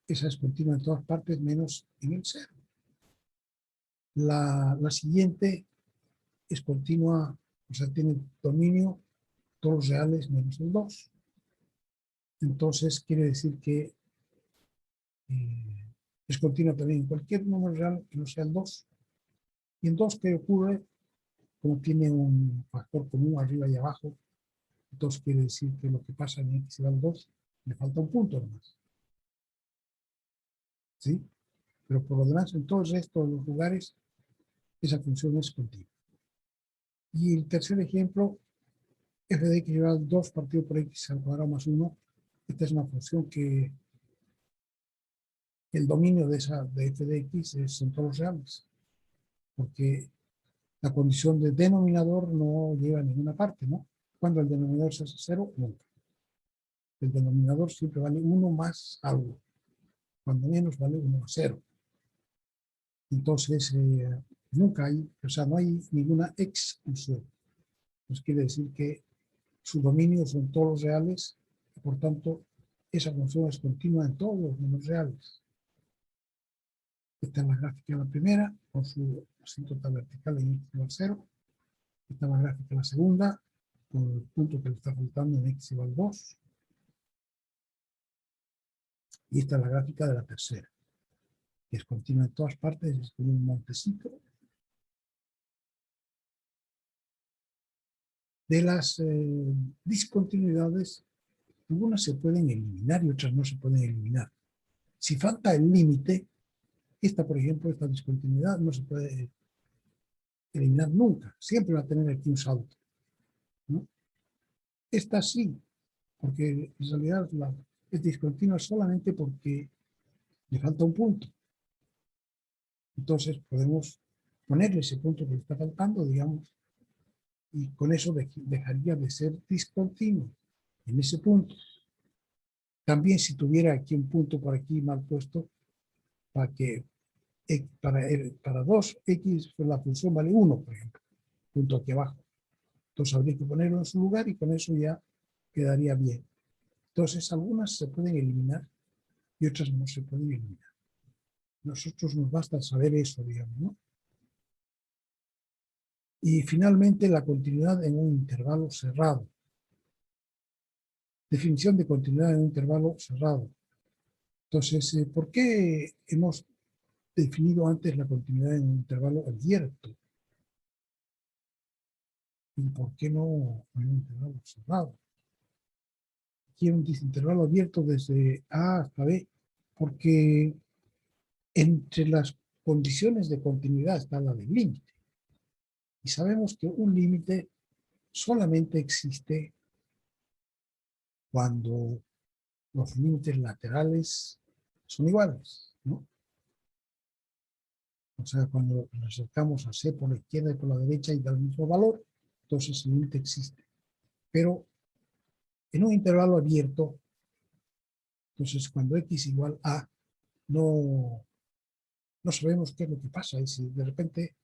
Speaker 1: esa es continua en todas partes menos en el 0. La siguiente es continua, o sea, tiene dominio todos los reales menos el 2. Entonces, quiere decir que es continua también en cualquier número real que no sea el 2. Y en 2, ¿qué ocurre? Como tiene un factor común arriba y abajo, entonces quiere decir que lo que pasa en x igual 2, le falta un punto nomás. ¿Sí? Pero por lo demás, en todo el resto de los lugares, esa función es continua. Y el tercer ejemplo, f de x igual 2 partido por x al cuadrado más 1. Esta es una función que el dominio de f de x es en todos los reales. Porque la condición de denominador no lleva a ninguna parte, ¿no? Cuando el denominador se hace 0, nunca. El denominador siempre vale 1 más algo. Cuando menos vale 1 más 0. Entonces, nunca hay, o sea, no hay ninguna exclusión. Pues quiere decir que su dominio son todos los reales, y por tanto, esa función es continua en todos los números reales. Esta es la gráfica de la primera, con su asíntota vertical en x igual 0. Esta es la gráfica de la segunda, con el punto que le está faltando en x igual 2. Y esta es la gráfica de la tercera, que es continua en todas partes, es como un montecito. De las discontinuidades, algunas se pueden eliminar y otras no se pueden eliminar. Si falta el límite, esta, por ejemplo, esta discontinuidad no se puede eliminar nunca. Siempre va a tener aquí un salto, ¿no? Esta sí, porque en realidad es discontinua solamente porque le falta un punto. Entonces podemos ponerle ese punto que le está faltando, digamos, y con eso dejaría de ser discontinuo en ese punto. También si tuviera aquí un punto por aquí mal puesto, para que para 2x pues la función vale 1, por ejemplo, punto aquí abajo. Entonces habría que ponerlo en su lugar y con eso ya quedaría bien. Entonces algunas se pueden eliminar y otras no se pueden eliminar. Nosotros nos basta saber eso, digamos, ¿no? Y finalmente la continuidad en un intervalo cerrado. Definición de continuidad en un intervalo cerrado. Entonces, ¿por qué hemos definido antes la continuidad en un intervalo abierto? ¿Y por qué no en un intervalo cerrado? Aquí hay un intervalo abierto desde A hasta B, porque entre las condiciones de continuidad está la del límite. Y sabemos que un límite solamente existe cuando los límites laterales son iguales, ¿no? O sea, cuando nos acercamos a C por la izquierda y por la derecha y da el mismo valor, entonces el límite existe. Pero en un intervalo abierto, entonces cuando x igual a, no sabemos qué es lo que pasa. Y si de repente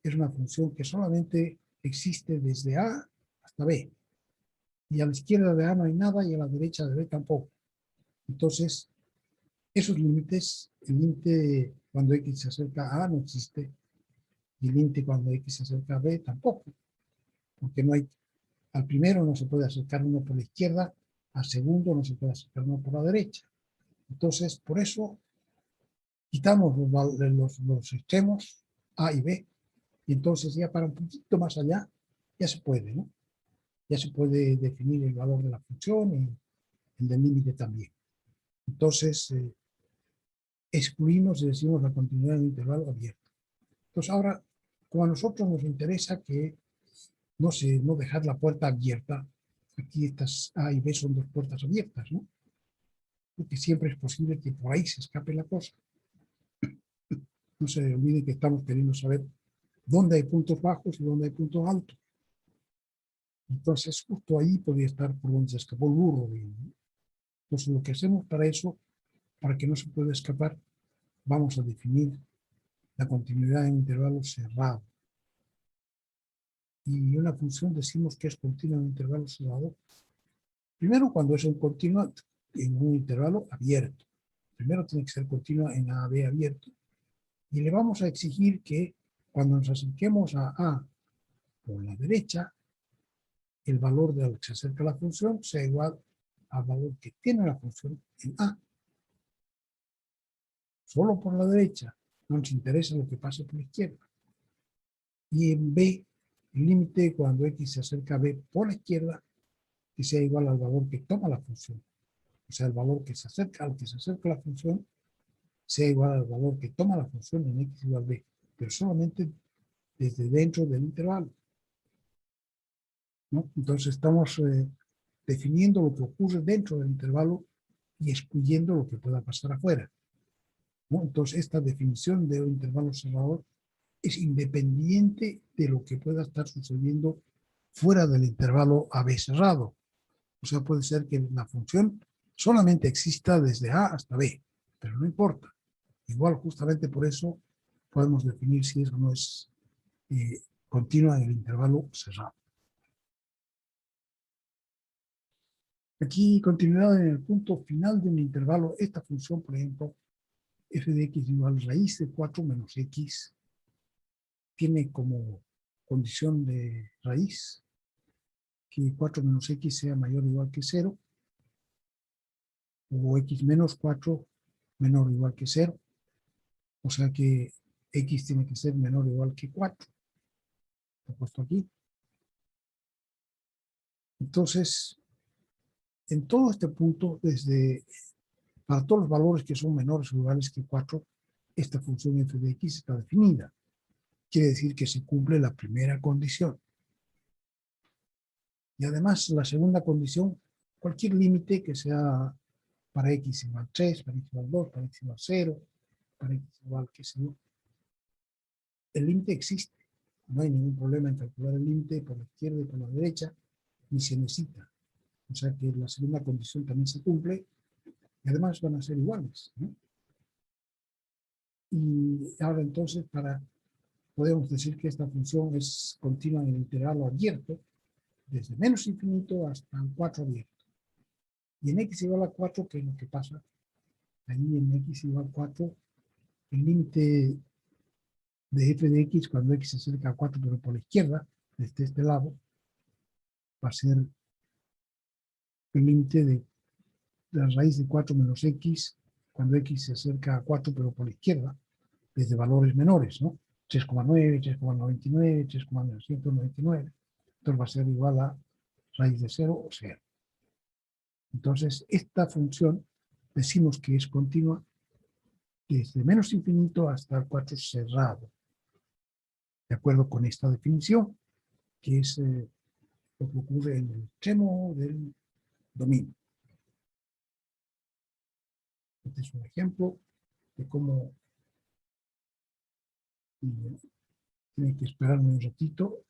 Speaker 1: es una función que solamente existe desde A hasta B. Y a la izquierda de A no hay nada y a la derecha de B tampoco. Entonces, esos límites, el límite cuando x se acerca a A no existe. Y el límite cuando x se acerca a B tampoco. Porque no hay, al primero no se puede acercar uno por la izquierda, al segundo no se puede acercar uno por la derecha. Entonces, por eso quitamos los extremos A y B, y entonces ya para un poquito más allá, ya se puede, ¿no? Ya se puede definir el valor de la función y el del límite también. Entonces, excluimos y decimos la continuidad en intervalo abierto. Entonces ahora, como a nosotros nos interesa que no dejar la puerta abierta, aquí estas A y B son dos puertas abiertas, ¿no? Porque siempre es posible que por ahí se escape la cosa. No se olvide que estamos queriendo saber dónde hay puntos bajos y dónde hay puntos altos. Entonces, justo ahí podría estar por donde se escapó el burro, ¿no? Entonces, lo que hacemos para eso, para que no se pueda escapar, vamos a definir la continuidad en intervalo cerrado. Y una función decimos que es continua en intervalo cerrado. Primero, cuando es un continua en un intervalo abierto. Primero tiene que ser continua en A, B abierto. Y le vamos a exigir que cuando nos acerquemos a A por la derecha, el valor de al que se acerca la función sea igual al valor que tiene la función en A. Solo por la derecha, no nos interesa lo que pase por la izquierda. Y en B, el límite cuando x se acerca a B por la izquierda, que sea igual al valor que toma la función. O sea, el valor que se acerca al que se acerca la función sea igual al valor que toma la función en x igual a B, pero solamente desde dentro del intervalo, ¿no? Entonces estamos definiendo lo que ocurre dentro del intervalo y excluyendo lo que pueda pasar afuera, ¿no? Entonces esta definición de un intervalo cerrado es independiente de lo que pueda estar sucediendo fuera del intervalo AB cerrado. O sea, puede ser que la función solamente exista desde A hasta B, pero no importa. Igual, justamente por eso podemos definir si eso no es continua en el intervalo cerrado. Aquí, continuidad en el punto final de un intervalo, esta función, por ejemplo, f de x igual raíz de 4 menos x, tiene como condición de raíz que 4 menos x sea mayor o igual que 0, o x menos 4 menor o igual que 0, o sea que x tiene que ser menor o igual que 4. Lo he puesto aquí. Entonces, en todo este punto, desde Para todos los valores que son menores o iguales que 4, esta función f de x está definida. Quiere decir que se cumple la primera condición. Y además, la segunda condición, cualquier límite que sea para x igual 3, para x igual 2, para x igual 0, para x igual qué sé yo, el límite existe. No hay ningún problema en calcular el límite por la izquierda y por la derecha, ni se necesita. O sea que la segunda condición también se cumple y además van a ser iguales, ¿no? Y ahora entonces, podemos decir que esta función es continua en el intervalo abierto, desde menos infinito hasta el 4 abierto. Y en x igual a 4, ¿qué es lo que pasa? Ahí en x igual a 4, el límite de f de x cuando x se acerca a 4, pero por la izquierda, desde este lado, va a ser el límite de la raíz de 4 menos x cuando x se acerca a 4, pero por la izquierda, desde valores menores, ¿no? 3,9, 3,99, 3,999. Entonces va a ser igual a raíz de 0 o 0. Entonces, esta función decimos que es continua desde menos infinito hasta el 4 cerrado. De acuerdo con esta definición, que es lo que ocurre en el extremo del dominio. Este es un ejemplo de cómo tiene que esperarme un ratito.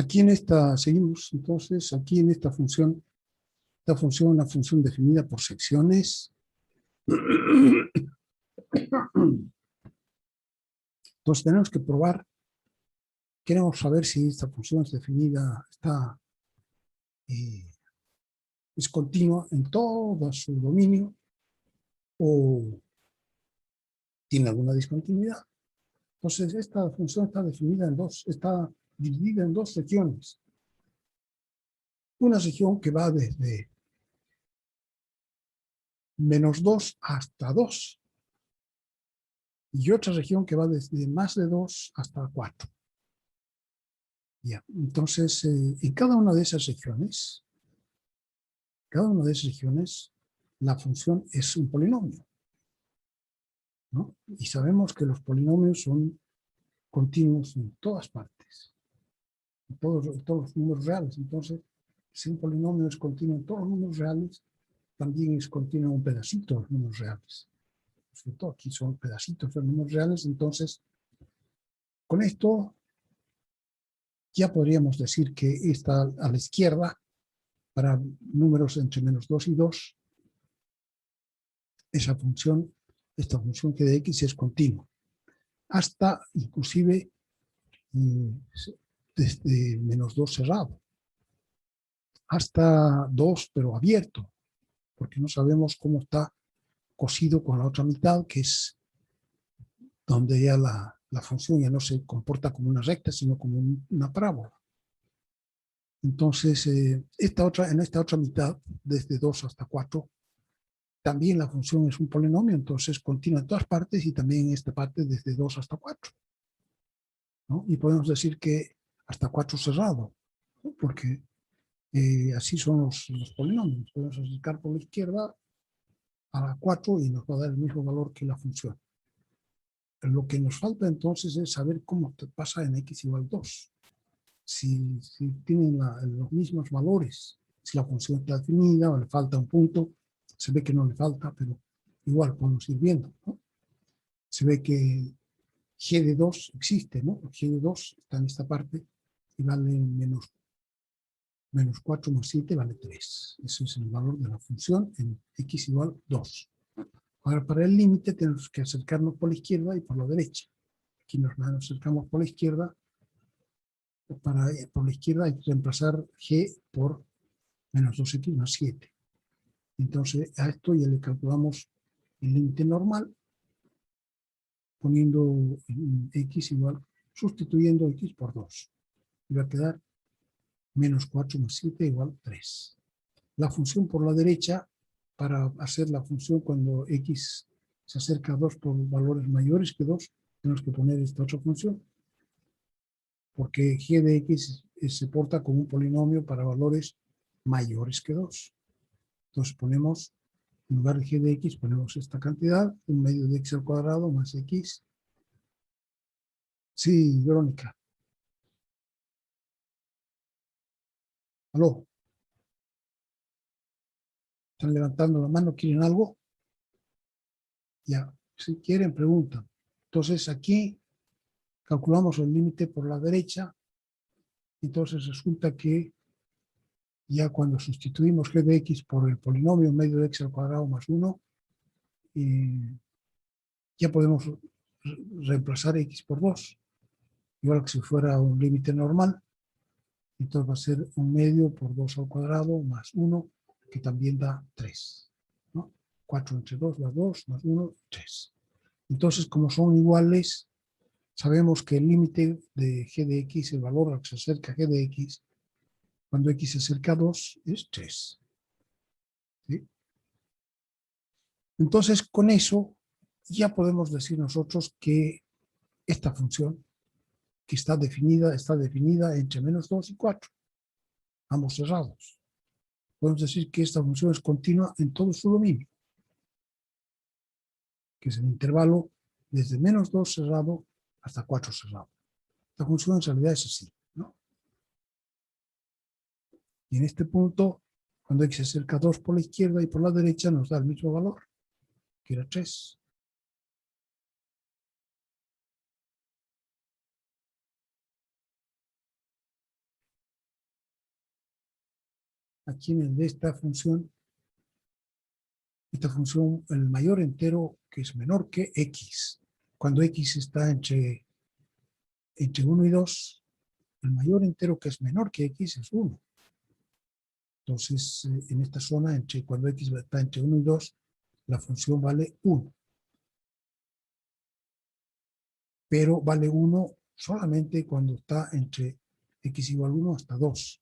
Speaker 1: Aquí en esta, seguimos entonces, aquí en esta función es una función definida por secciones. Entonces tenemos que probar, queremos saber si esta función es definida, es continua en todo su dominio o tiene alguna discontinuidad. Entonces esta función está definida en dos, está dividida en dos secciones. Una sección que va desde -2 hasta 2 y otra sección que va desde más de 2 hasta 4. Ya, entonces, en cada una de esas secciones, la función es un polinomio, ¿no? Y sabemos que los polinomios son continuos en todas partes, en todos los números reales. Entonces, si un polinomio es continuo en todos los números reales, también es continuo un pedacito de los números reales. ¿Cierto? Aquí son pedacitos de los números reales, entonces, con esto ya podríamos decir que está a la izquierda, para números entre -2 y 2, esta función g de x es continua, hasta inclusive desde -2 cerrado, hasta 2 pero abierto, porque no sabemos cómo está cosido con la otra mitad, que es donde ya la función ya no se comporta como una recta, sino como una parábola. Entonces, en esta otra mitad, desde 2 hasta 4, también la función es un polinomio, entonces continúa en todas partes y también en esta parte desde 2 hasta 4. ¿No? Y podemos decir que hasta 4 cerrado, ¿no? Porque así son los polinomios. Podemos acercar por la izquierda a la 4 y nos va a dar el mismo valor que la función. Lo que nos falta entonces es saber cómo pasa en x igual 2. Si tienen los mismos valores, si la función está definida o le falta un punto, se ve que no le falta, pero igual podemos ir viendo, ¿no? Se ve que g de 2 existe, ¿no? G de 2 está en esta parte y vale -4 más 7 vale 3. Ese es el valor de la función en x igual 2. Ahora, para el límite tenemos que acercarnos por la izquierda y por la derecha. Aquí nos acercamos por la izquierda. Por la izquierda hay que reemplazar g por -2x más 7. Entonces, a esto ya le calculamos el límite normal, poniendo x igual, sustituyendo x por 2. Y va a quedar -4 más 7 igual 3. La función por la derecha, para hacer la función cuando x se acerca a 2 por valores mayores que 2, tenemos que poner esta otra función, porque g de x se porta como un polinomio para valores mayores que 2. Entonces ponemos, en lugar de g de x, ponemos esta cantidad, 1/2 de x al cuadrado más x. Sí, Verónica. ¿Aló? ¿Están levantando la mano? ¿Quieren algo? Ya, si quieren, preguntan. Entonces aquí calculamos el límite por la derecha. Entonces resulta que ya cuando sustituimos g de x por el polinomio medio de x al cuadrado más 1, ya podemos reemplazar x por 2, igual que si fuera un límite normal. Entonces va a ser 1/2 por 2 al cuadrado más 1, que también da 3. ¿No? 4 entre 2 da 2, más 1, 3. Entonces, como son iguales, sabemos que el límite de g de x, el valor al que se acerca g de x, cuando x se acerca a 2, es 3. ¿Sí? Entonces, con eso, ya podemos decir nosotros que esta función, que está definida entre -2 y 4, ambos cerrados. Podemos decir que esta función es continua en todo su dominio, que es el intervalo desde -2 cerrado hasta 4 cerrado. La función en realidad es así, ¿no? Y en este punto, cuando x se acerca a 2 por la izquierda y por la derecha, nos da el mismo valor, que era 3. aquí en el de esta función, el mayor entero que es menor que x. Cuando x está entre 1 y 2, el mayor entero que es menor que x es 1. Entonces, en esta zona, cuando x está entre 1 y 2, la función vale 1. Pero vale 1 solamente cuando está entre x igual 1 hasta 2.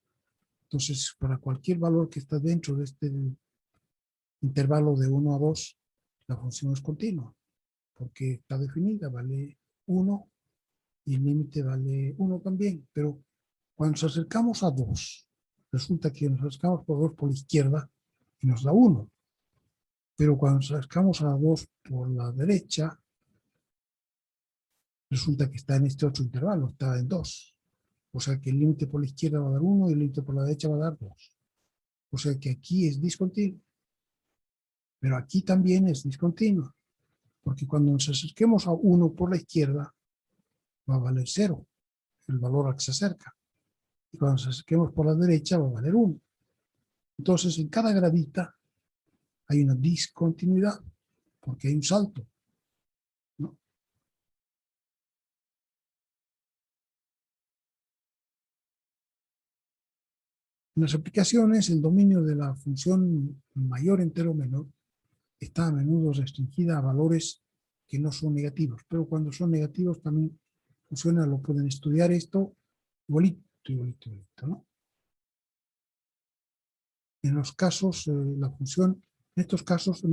Speaker 1: Entonces, para cualquier valor que está dentro de este intervalo de 1 a 2, la función es continua, porque está definida, vale 1 y el límite vale 1 también. Pero cuando nos acercamos a 2, resulta que nos acercamos por 2 por la izquierda y nos da 1. Pero cuando nos acercamos a 2 por la derecha, resulta que está en este otro intervalo, está en 2. O sea que el límite por la izquierda va a dar 1 y el límite por la derecha va a dar 2. O sea que aquí es discontinuo. Pero aquí también es discontinuo. Porque cuando nos acerquemos a 1 por la izquierda, va a valer 0, el valor al que se acerca. Y cuando nos acerquemos por la derecha, va a valer 1. Entonces, en cada gradita hay una discontinuidad, porque hay un salto, ¿no? En las aplicaciones, el dominio de la función mayor entero menor está a menudo restringida a valores que no son negativos, pero cuando son negativos también funciona, lo pueden estudiar esto igualito, ¿no? En los casos, la función, en esos casos,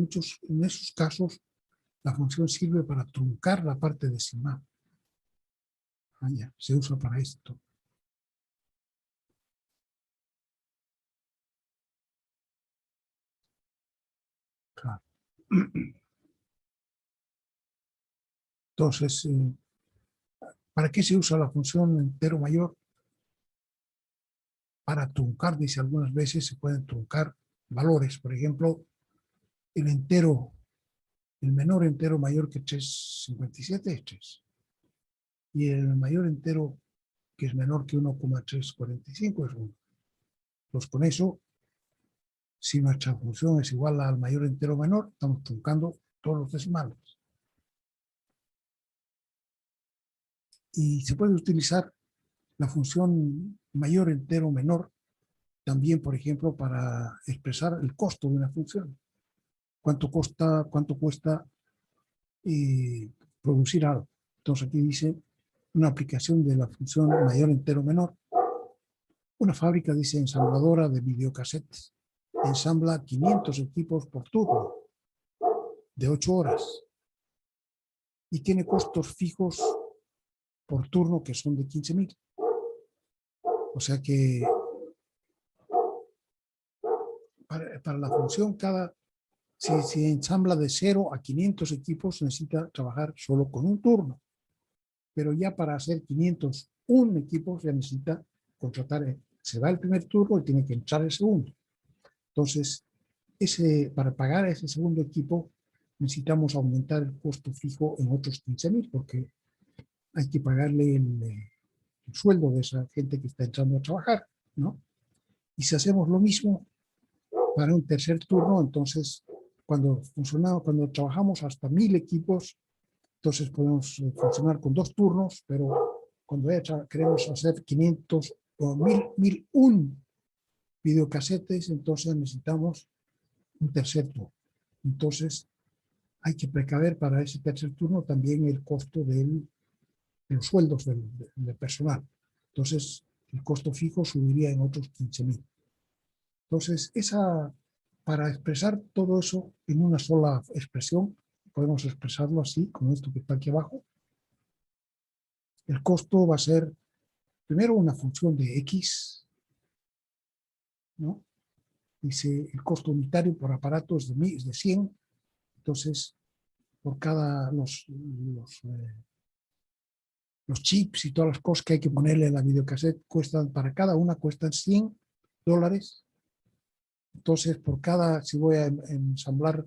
Speaker 1: la función sirve para truncar la parte decimal. Ya, se usa para esto. Claro. Entonces, ¿para qué se usa la función entero mayor? Para truncar, dice, algunas veces se pueden truncar valores. Por ejemplo, el menor entero mayor que 3,57 es 3. Y el mayor entero que es menor que 1,345 es 1. Pues con eso, si nuestra función es igual al mayor entero menor, estamos truncando todos los decimales. Y se puede utilizar la función mayor entero menor también, por ejemplo, para expresar el costo de una función. ¿Cuánto cuesta producir algo? Entonces aquí dice una aplicación de la función mayor entero menor. Una fábrica, dice, ensambladora de videocassettes, ensambla 500 equipos por turno de 8 horas y tiene costos fijos por turno que son de 15.000. O sea que para la función, si ensambla de 0 a 500 equipos, necesita trabajar solo con un turno. Pero ya para hacer 501 equipos, ya necesita contratar, se va el primer turno y tiene que entrar el segundo. Entonces, para pagar ese segundo equipo, necesitamos aumentar el costo fijo en otros 15.000, porque hay que pagarle el sueldo de esa gente que está entrando a trabajar, ¿no? Y si hacemos lo mismo para un tercer turno, entonces cuando trabajamos hasta 1.000 equipos, entonces podemos funcionar con 2 turnos, pero cuando queremos hacer 500 o 1.001 videocassettes, entonces necesitamos un tercer turno. Entonces hay que precaver para ese tercer turno también el costo de los sueldos del personal. Entonces el costo fijo subiría en otros 15.000. Entonces, para expresar todo eso en una sola expresión, podemos expresarlo así, con esto que está aquí abajo. El costo va a ser, primero, una función de X, ¿no? Dice, el costo unitario por aparato es de 100. Entonces, por cada los chips y todas las cosas que hay que ponerle a la videocassette para cada una cuestan $100. Entonces, si voy a ensamblar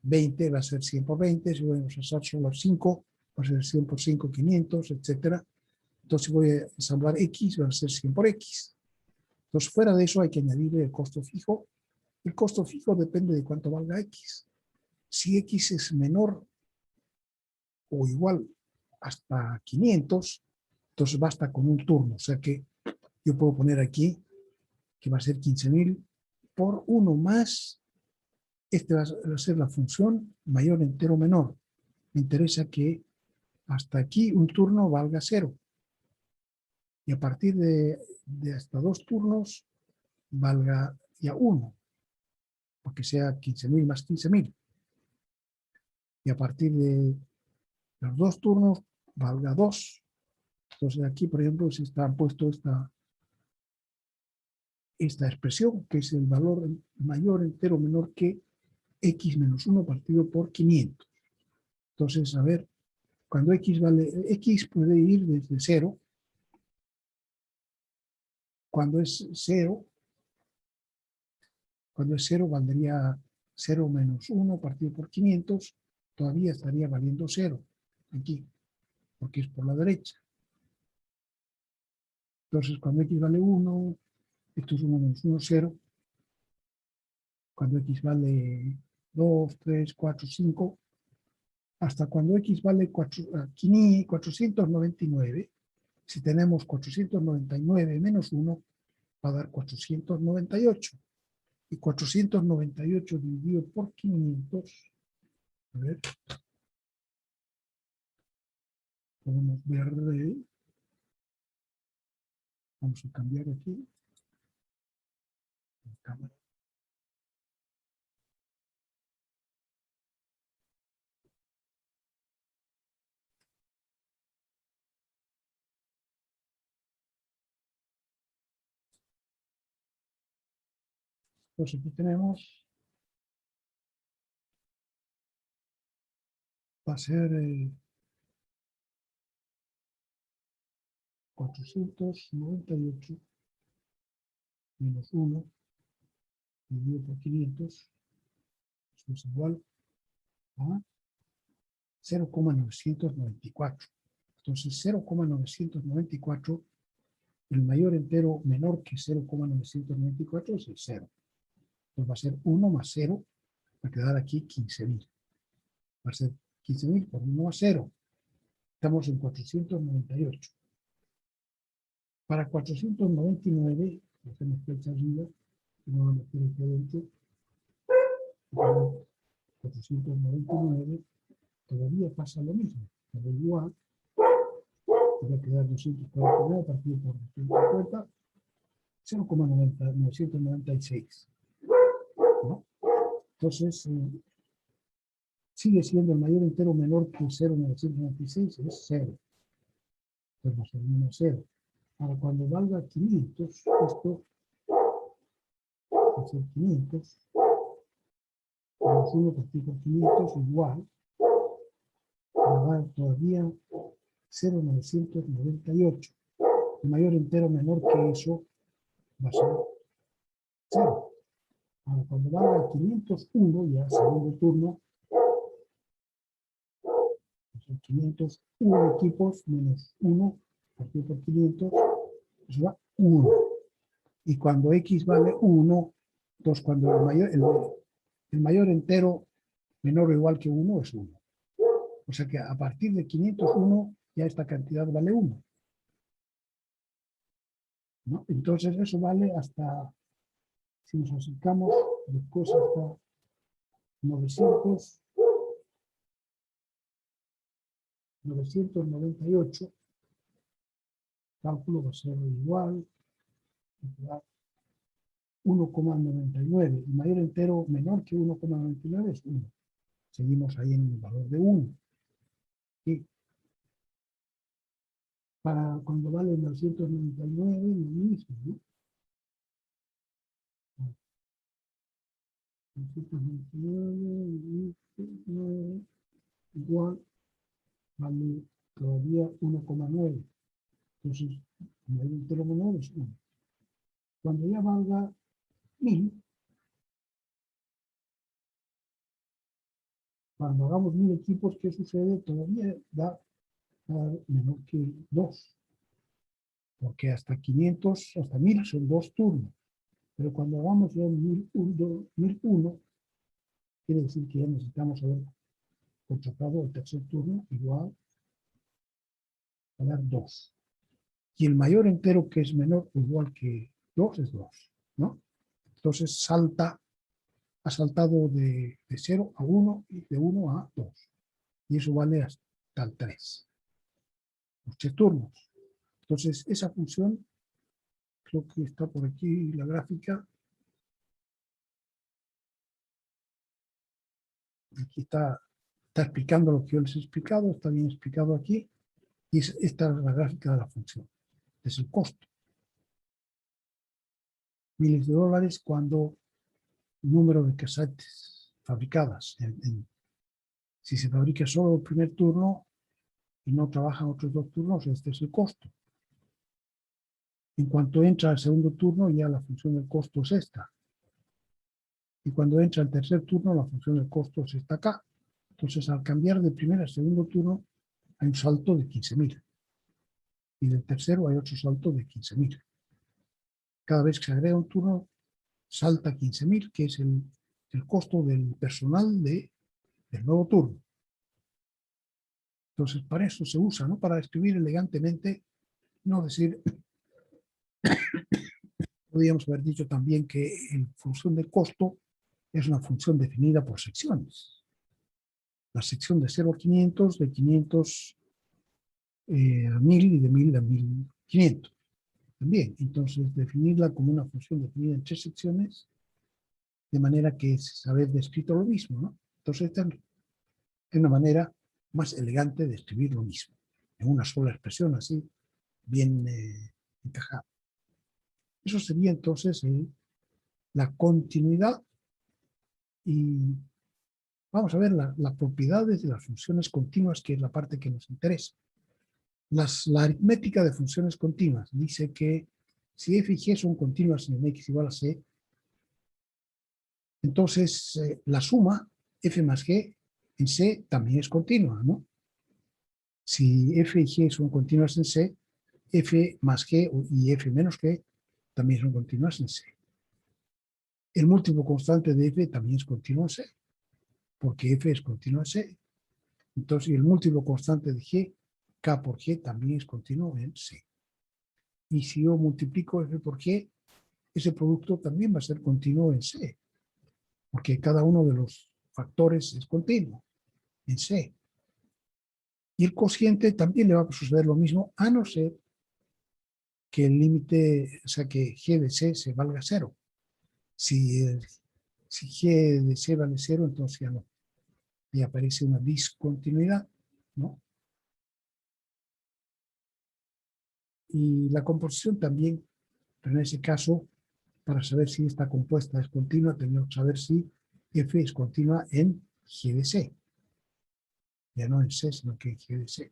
Speaker 1: 20, va a ser 100 por 20. Si voy a ensamblar solo 5, va a ser 100 por 5, 500, etc. Entonces, si voy a ensamblar X, va a ser 100 por X. Entonces, fuera de eso hay que añadirle el costo fijo. El costo fijo depende de cuánto valga X. Si X es menor o igual hasta 500, entonces basta con un turno. O sea que yo puedo poner aquí que va a ser 15.000 por 1 más, este va a ser la función mayor entero menor. Me interesa que hasta aquí un turno valga 0. Y a partir de hasta 2 turnos valga ya 1, porque sea 15.000 más 15.000. Y a partir de los 2 turnos valga 2. Entonces aquí, por ejemplo, se está puesto esta expresión, que es el valor mayor entero menor que X menos 1 partido por 500. Entonces, a ver, cuando X vale, X puede ir desde 0. Cuando es 0, valdría 0 menos 1 partido por 500, todavía estaría valiendo 0 aquí, porque es por la derecha. Entonces, cuando X vale 1, esto es 1 menos 1, 0. Cuando X vale 2, 3, 4, 5, hasta cuando X vale 499, si tenemos 499 menos 1, va a dar 498. Y 498 dividido por 500, a ver, podemos ver, vamos a cambiar aquí la cámara. Pues aquí tenemos, va a ser 498 menos 1 dividido por 500, eso es igual a 0,994. Entonces 0,994, el mayor entero menor que 0,994 es el 0. Entonces va a ser 1 más 0, va a quedar aquí 15.000. Va a ser 15.000 por 1 más 0. Estamos en 498. Para 499, hacemos flecha arriba, no vamos a meter aquí adentro. 499, todavía pasa lo mismo. Pero igual, va a quedar 249 partido por 250, 0,996. ¿No? Entonces, sigue siendo el mayor entero menor que 0,996, es 0. Entonces va a ser 1 0. Ahora, cuando valga 500, esto va a ser 500, menos 1 partido por 500, igual, va a dar todavía 0,998. El mayor entero menor que eso va a ser 0. Ahora, cuando valga 501, ya segundo turno, 501 equipos menos 1 partido por 500, eso da 1. Y cuando X vale 1, entonces cuando el mayor entero menor o igual que 1 es 1. O sea que a partir de 501 ya esta cantidad vale 1. ¿No? Entonces eso vale hasta, si nos acercamos después hasta 998, cálculo va a ser igual a 1,99. El mayor entero menor que 1,99 es 1. Seguimos ahí en el valor de 1. Y para cuando vale 999, lo mismo, ¿no? 999 igual vale todavía 1,9. Entonces, el mayor entero menor es 1. Cuando ya valga 1000, cuando hagamos 1000 equipos, ¿qué sucede? Todavía da menor que 2. porque hasta 500, hasta 1000 son 2 turnos. Pero cuando hagamos ya 1001, quiere decir que ya necesitamos haber contratado el tercer turno igual a dar 2. Y el mayor entero que es menor o igual que 2 es 2, ¿no? Entonces ha saltado de 0 a 1 y de 1 a 2. Y eso vale hasta el 3. Los 3 turnos. Entonces, esa función, creo que está por aquí la gráfica. Aquí está explicando lo que yo les he explicado, está bien explicado aquí. Y esta es la gráfica de la función. Es el costo. Miles de dólares cuando el número de casetes fabricadas. Si se fabrica solo el primer turno y no trabajan otros 2 turnos, este es el costo. En cuanto entra el segundo turno, ya la función del costo es esta. Y cuando entra el tercer turno, la función del costo es esta acá. Entonces, al cambiar de primer a segundo turno, hay un salto de 15.000. Y del tercero hay otro salto de 15.000. Cada vez que se agrega un turno, salta 15.000, que es el costo del personal del nuevo turno. Entonces, para eso se usa, ¿no? Para escribir elegantemente, no decir... Podríamos haber dicho también que la función de costo es una función definida por secciones. La sección de 0 a 500, de 500 a 1000 y de 1000 a 1500. También, entonces, definirla como una función definida en 3 secciones, de manera que se haber descrito lo mismo, ¿no? Entonces, esta es una manera más elegante de escribir lo mismo, en una sola expresión, así, bien encajada. Eso sería entonces la continuidad y vamos a ver las propiedades de las funciones continuas, que es la parte que nos interesa. La aritmética de funciones continuas dice que si f y g son continuas en x igual a c, entonces la suma f más g en c también es continua, ¿no? Si f y g son continuas en c, f más g y f menos g también son continuas en c. El múltiplo constante de f también es continuo en c, porque f es continuo en c. Entonces, el múltiplo constante de g, k por g, también es continuo en c. Y si yo multiplico f por g, ese producto también va a ser continuo en c, porque cada uno de los factores es continuo en c. Y el cociente también le va a suceder lo mismo, a no ser que el límite, o sea, que g de c se valga 0. Si g de c vale 0, entonces ya no. Y aparece una discontinuidad, ¿no? Y la composición también, pero en ese caso, para saber si esta compuesta es continua, tenemos que saber si f es continua en g de c. Ya no en c, sino que en g de c.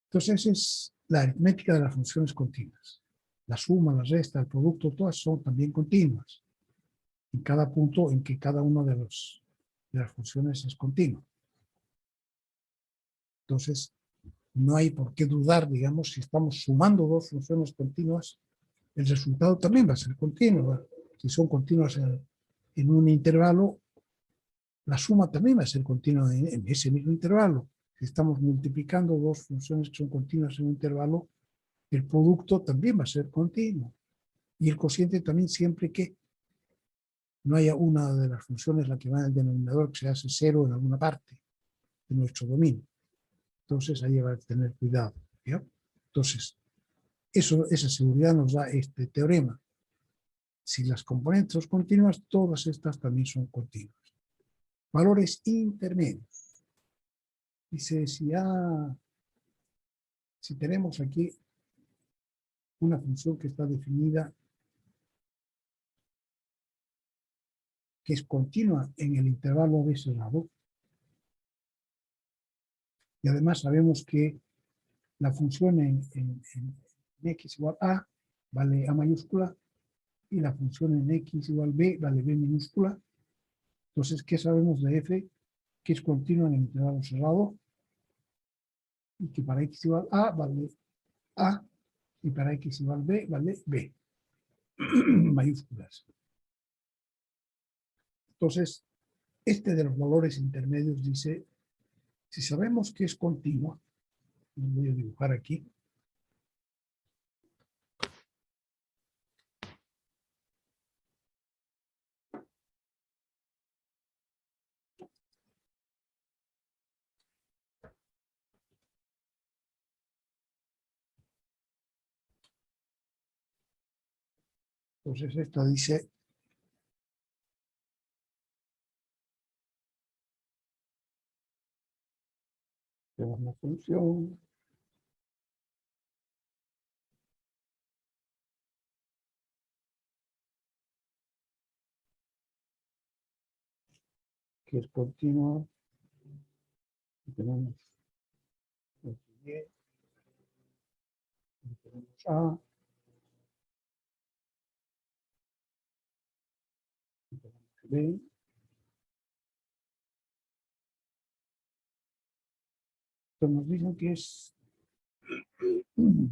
Speaker 1: Entonces, esa es la aritmética de las funciones continuas. La suma, la resta, el producto, todas son también continuas. En cada punto en que cada una de las funciones es continua. Entonces, no hay por qué dudar, digamos, si estamos sumando 2 funciones continuas, el resultado también va a ser continuo, ¿verdad? Si son continuas en un intervalo, la suma también va a ser continua en ese mismo intervalo. Si estamos multiplicando 2 funciones que son continuas en un intervalo, el producto también va a ser continuo. Y el cociente también, siempre que no haya una de las funciones, la que va en el denominador, que se hace 0 en alguna parte de nuestro dominio. Entonces, ahí va a tener cuidado, ¿ya? Entonces, esa seguridad nos da este teorema. Si las componentes son continuas, todas estas también son continuas. Valores intermedios. Dice, si tenemos aquí una función que está definida, que es continua en el intervalo de ese lado, y además sabemos que la función en x igual a vale a mayúscula, y la función en x igual b vale b minúscula. Entonces, ¿qué sabemos de f? Que es continua en el intervalo cerrado. y que para x igual a vale a, y para x igual b vale b, mayúsculas. Entonces, este de los valores intermedios dice, si sabemos que es continua, lo voy a dibujar aquí, entonces esta dice que es una función que es continua y tenemos y, y tenemos a y tenemos b. Entonces nos dicen que es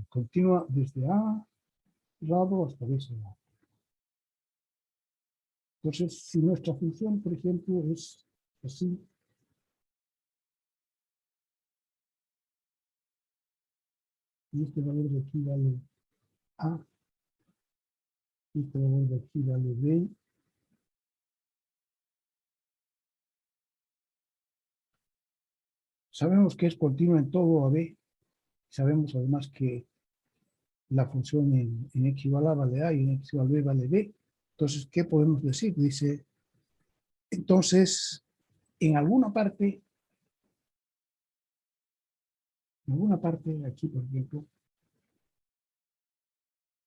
Speaker 1: continua desde A lado hasta B lado. Entonces, si nuestra función, por ejemplo, es así, y este valor de aquí vale A, y este valor de aquí vale B, sabemos que es continua en todo a B, sabemos además que la función en x igual a vale A y en x igual B vale B. Entonces, ¿qué podemos decir? Dice, entonces, en alguna parte, aquí, por ejemplo,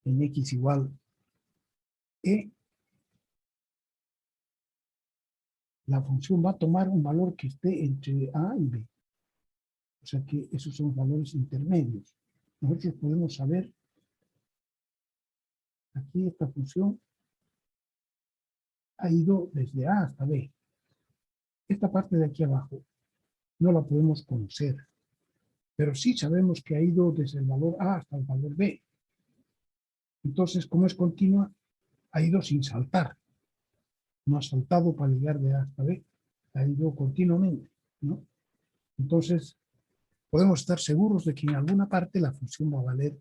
Speaker 1: en x igual E, la función va a tomar un valor que esté entre A y B. O sea que esos son valores intermedios. Nosotros podemos saber, aquí esta función ha ido desde A hasta B. Esta parte de aquí abajo no la podemos conocer, pero sí sabemos que ha ido desde el valor A hasta el valor B. Entonces, como es continua, ha ido sin saltar. No ha saltado para llegar de A hasta B, ha ido continuamente, ¿no? Entonces, podemos estar seguros de que en alguna parte la función va a valer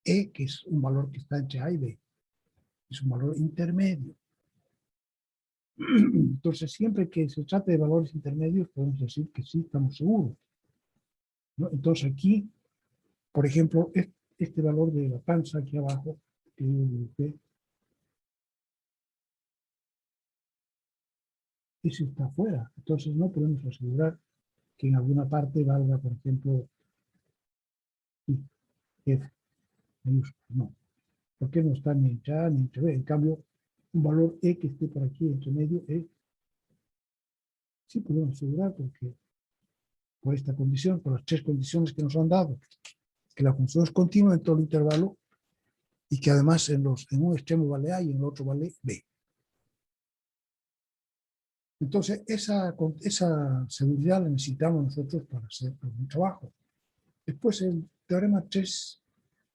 Speaker 1: E, que es un valor que está entre A y B. Es un valor intermedio. Entonces, siempre que se trate de valores intermedios, podemos decir que sí, estamos seguros, ¿no? Entonces, aquí, por ejemplo, este valor de la panza aquí abajo, que ese está afuera. Entonces, no podemos asegurar que en alguna parte valga, por ejemplo, F, no. Porque no está ni entre A ni entre B. En cambio, un valor E que esté por aquí entre medio, E, sí podemos asegurar porque por esta condición, por las tres condiciones que nos han dado, que la función es continua en todo el intervalo y que además en un extremo vale A y en el otro vale B. Entonces, esa seguridad la necesitamos nosotros para hacer un trabajo. Después, el teorema 3,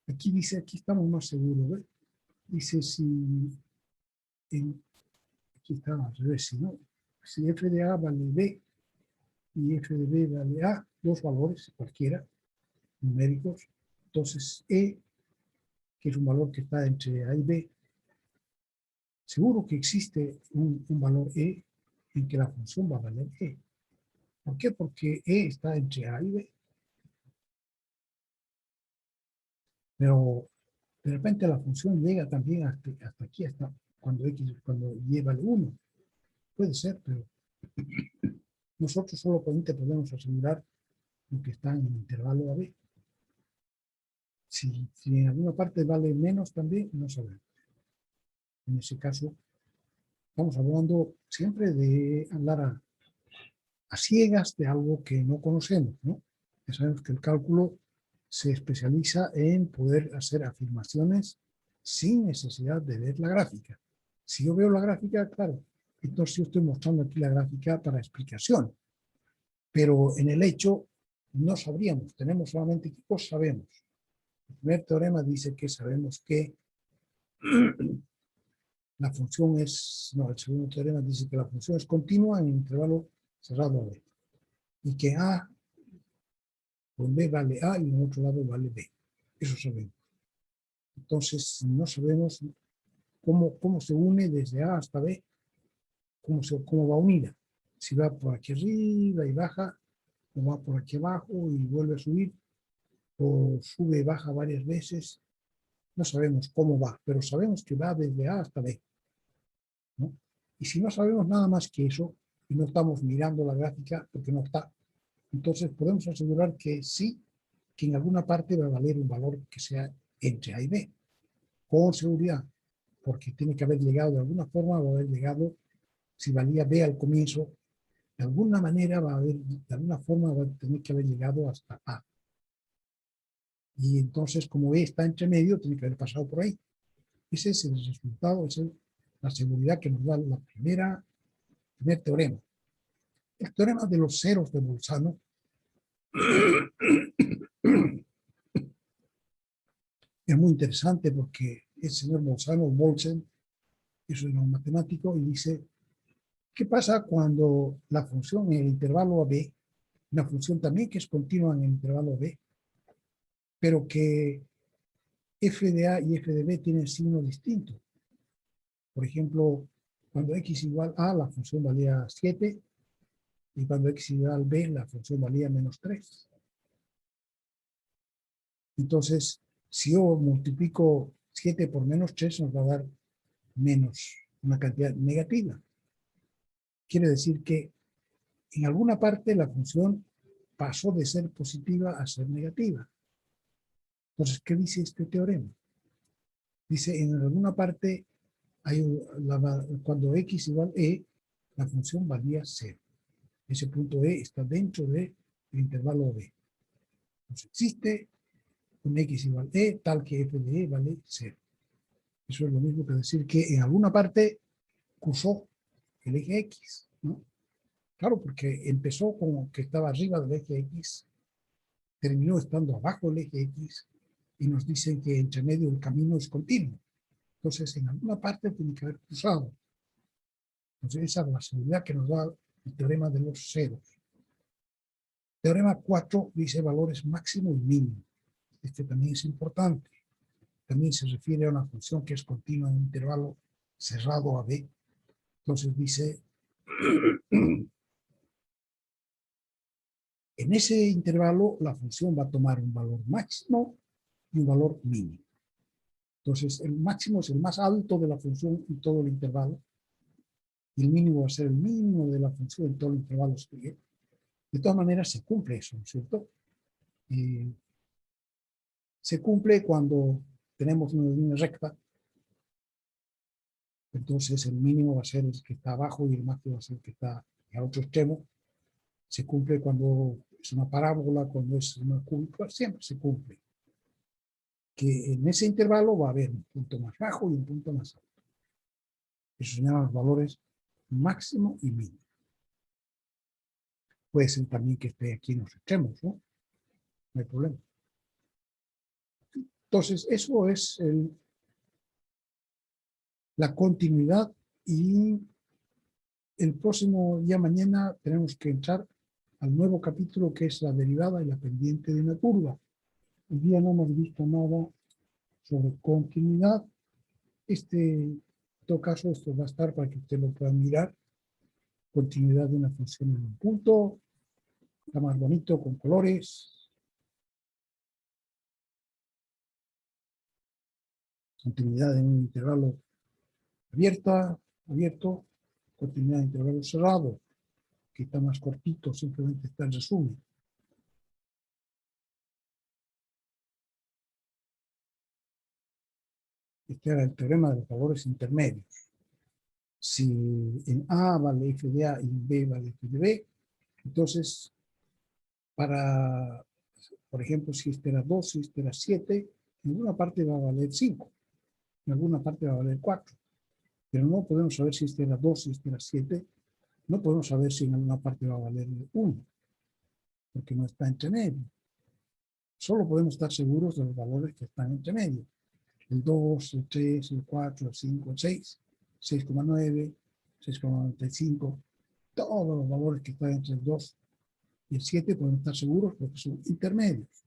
Speaker 1: aquí dice, aquí estamos más seguros, ¿ves? Dice si, aquí está al revés, si f de A vale B y f de B vale A, dos valores cualquiera, numéricos, entonces E, que es un valor que está entre A y B, seguro que existe un valor E en que la función va a valer E. ¿Por qué? Porque E está entre A y B. Pero de repente la función llega también hasta aquí, hasta cuando Y vale 1. Puede ser, pero nosotros solamente podemos asegurar lo que está en el intervalo AB. Si en alguna parte vale menos también, no sabemos. En ese caso, estamos hablando siempre de hablar a ciegas de algo que no conocemos, ¿no? Ya sabemos que el cálculo se especializa en poder hacer afirmaciones sin necesidad de ver la gráfica. Si yo veo la gráfica, claro, entonces yo estoy mostrando aquí la gráfica para explicación. Pero en el hecho, no sabríamos, tenemos solamente qué cosa sabemos. El primer teorema dice que sabemos que la función es, no, el segundo teorema dice que la función es continua en intervalo cerrado a B. Y que A con B vale A y en otro lado vale B. Eso sabemos. Entonces, no sabemos cómo se une desde A hasta B, cómo va unida. Si va por aquí arriba y baja, o va por aquí abajo y vuelve a subir, o sube y baja varias veces. No sabemos cómo va, pero sabemos que va desde A hasta B, ¿no? Y si no sabemos nada más que eso, y no estamos mirando la gráfica porque no está, entonces podemos asegurar que sí, que en alguna parte va a valer un valor que sea entre A y B, con seguridad, porque tiene que haber llegado de alguna forma, va a haber llegado, si valía B al comienzo, de alguna manera va a haber, de alguna forma va a tener que haber llegado hasta A. Y entonces, como E está entre medio, tiene que haber pasado por ahí. Ese es el resultado, esa es la seguridad que nos da la primer teorema. El teorema de los ceros de Bolzano es muy interesante porque el señor Bolzano, es un matemático, y dice, ¿qué pasa cuando la función en el intervalo AB, una función también que es continua en el intervalo AB, pero que f de A y f de B tienen signo distinto? Por ejemplo, cuando x igual a, la función valía 7, y cuando x igual a b, la función valía menos 3. Entonces, si yo multiplico 7 por menos 3, nos va a dar menos, una cantidad negativa. Quiere decir que en alguna parte la función pasó de ser positiva a ser negativa. Entonces, ¿qué dice este teorema? Dice, en alguna parte, cuando x igual e, la función valía 0. Ese punto E está dentro del intervalo B. Entonces existe un X igual E tal que f de E vale 0. Eso es lo mismo que decir que en alguna parte cursó el eje X, ¿no? Claro, porque empezó como que estaba arriba del eje X, terminó estando abajo del eje X, y nos dicen que entre medio el camino es continuo. Entonces, en alguna parte tiene que haber cruzado. Entonces, esa es la seguridad que nos da el teorema de los ceros. Teorema 4 dice valores máximo y mínimo. Este también es importante. También se refiere a una función que es continua en un intervalo cerrado a B. Entonces dice, en ese intervalo la función va a tomar un valor máximo y un valor mínimo. Entonces el máximo es el más alto de la función en todo el intervalo, y el mínimo va a ser el mínimo de la función en todo el intervalo. De todas maneras se cumple eso, ¿no es cierto? Se cumple cuando tenemos una línea recta. Entonces el mínimo va a ser el que está abajo y el máximo va a ser el que está al otro extremo. Se cumple cuando es una parábola, cuando es una curva, siempre se cumple. Que en ese intervalo va a haber un punto más bajo y un punto más alto. Eso se llaman los valores máximo y mínimo. Puede ser también que esté aquí en los extremos, ¿no? No hay problema. Entonces, eso es la continuidad, y el próximo día mañana tenemos que entrar al nuevo capítulo que es la derivada y la pendiente de una curva. Hoy día no hemos visto nada sobre continuidad. En todo caso, esto va a estar para que usted lo pueda mirar. Continuidad de una función en un punto. Está más bonito con colores. Continuidad en un intervalo abierto. Continuidad en intervalo cerrado, que está más cortito, simplemente está en resumen. Este era el teorema de los valores intermedios. Si en A vale f de A y en B vale f de B, entonces, por ejemplo, si este era 2, si este era 7, en alguna parte va a valer 5, en alguna parte va a valer 4. Pero no podemos saber si este era 2, si este era 7, no podemos saber si en alguna parte va a valer 1. porque no está entre medio. Solo podemos estar seguros de los valores que están entre medio. El 2, el 3, el 4, el 5, el 6, 6,9, 6,95, todos los valores que están entre el 2 y el 7 podemos estar seguros porque son intermedios.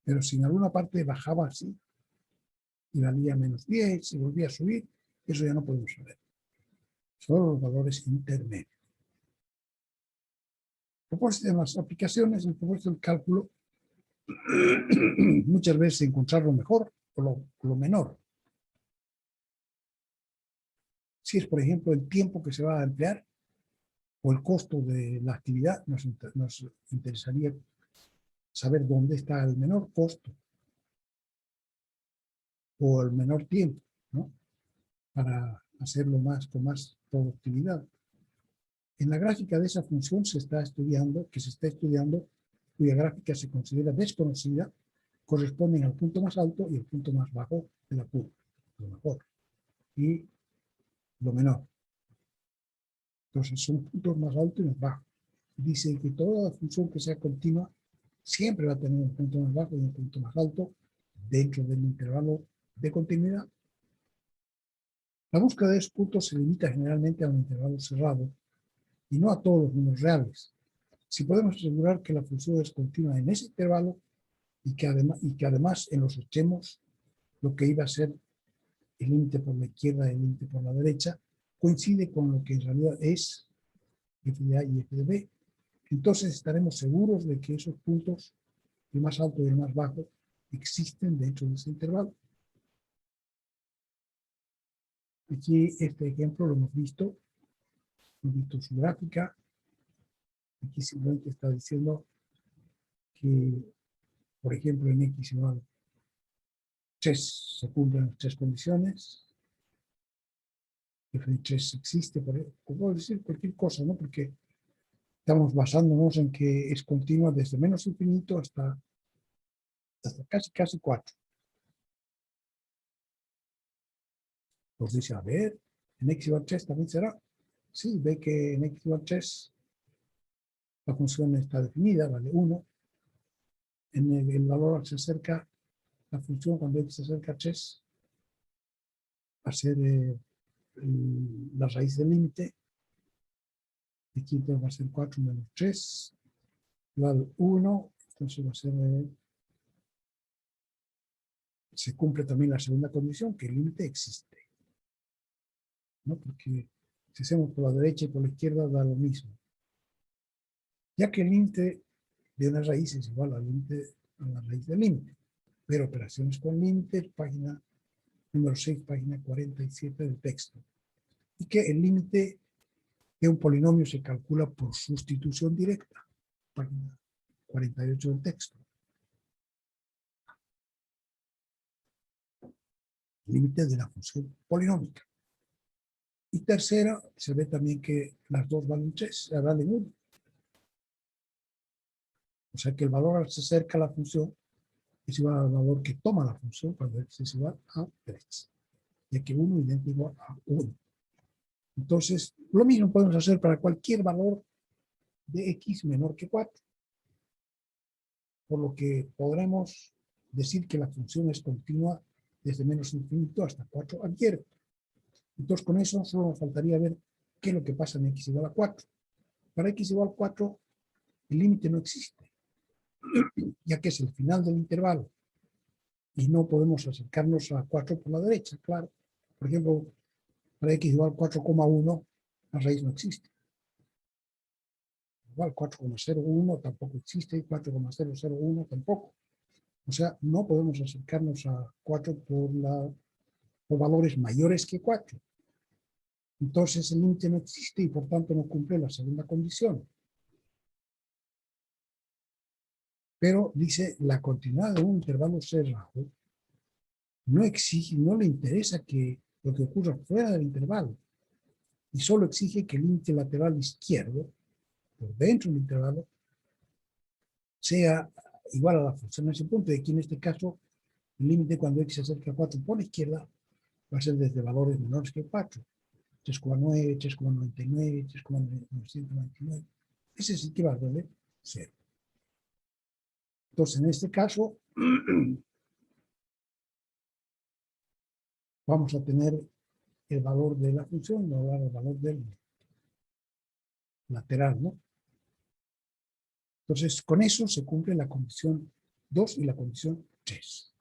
Speaker 1: Pero si en alguna parte bajaba así y valía menos 10, y volvía a subir, eso ya no podemos saber. Solo los valores intermedios. A propósito de las aplicaciones, a propósito del cálculo, muchas veces encontrar lo mejor o lo menor. Si es, por ejemplo, el tiempo que se va a emplear o el costo de la actividad, nos interesaría saber dónde está el menor costo o el menor tiempo, ¿no? Para hacerlo con más productividad. En la gráfica de esa función se está estudiando, cuya gráfica se considera desconocida, corresponden al punto más alto y al punto más bajo de la curva, lo mejor y lo menor. Entonces son puntos más altos y más bajos. Dice que toda función que sea continua siempre va a tener un punto más bajo y un punto más alto dentro del intervalo de continuidad. La búsqueda de esos puntos se limita generalmente a un intervalo cerrado y no a todos los números reales. Si podemos asegurar que la función es continua en ese intervalo y que además en los extremos lo que iba a ser el límite por la izquierda y el límite por la derecha coincide con lo que en realidad es f de A y f de B, entonces estaremos seguros de que esos puntos, el más alto y el más bajo, existen dentro de ese intervalo. Aquí este ejemplo lo hemos visto su gráfica. Aquí simplemente está diciendo que, por ejemplo, en X igual 3 se cumplen las 3 condiciones. F de 3 existe, puedo decir cualquier cosa, ¿no? Porque estamos basándonos en que es continua desde menos infinito hasta casi 4. Nos dice, a ver, en X igual 3 también será. Sí, ve que en X igual 3 la función está definida, vale 1. En el valor se acerca, la función cuando X se acerca a 3 va a ser la raíz del límite. Aquí va a ser 4 menos 3, igual 1, entonces va a ser, se cumple también la segunda condición, que el límite existe, ¿no? Porque si hacemos por la derecha y por la izquierda da lo mismo. Ya que el límite de una raíz es igual al límite a la raíz del límite. Ver operaciones con límites, página número 6, página 47 del texto. Y que el límite de un polinomio se calcula por sustitución directa, página 48 del texto. Límite de la función polinómica. Y tercera, se ve también que las dos valen 3, valen 1. O sea que el valor al que se acerca a la función es igual al valor que toma la función cuando x es igual a 3. Ya que 1 idéntico a 1. Entonces, lo mismo podemos hacer para cualquier valor de x menor que 4. Por lo que podremos decir que la función es continua desde menos infinito hasta 4 abierto. Entonces, con eso solo nos faltaría ver qué es lo que pasa en x igual a 4. Para x igual a 4, el límite no existe, ya que es el final del intervalo. Y no podemos acercarnos a 4 por la derecha, claro. Por ejemplo, para x igual a 4,1, la raíz no existe. Igual 4,01 tampoco existe, y 4,001 tampoco. O sea, no podemos acercarnos a 4 por valores mayores que 4. Entonces el límite no existe y por tanto no cumple la segunda condición. Pero dice, la continuidad de un intervalo cerrado no exige, no le interesa que lo que ocurra fuera del intervalo y solo exige que el límite lateral izquierdo, por dentro del intervalo, sea igual a la función en ese punto. Y aquí en este caso, el límite cuando x se acerca a 4 por la izquierda va a ser desde valores menores que 4. 3,9, 3,99, 3,999. Ese sí que va a valer 0. Entonces, en este caso, vamos a tener el valor de la función, no el valor del lateral, ¿no? Entonces, con eso se cumple la condición 2 y la condición 3.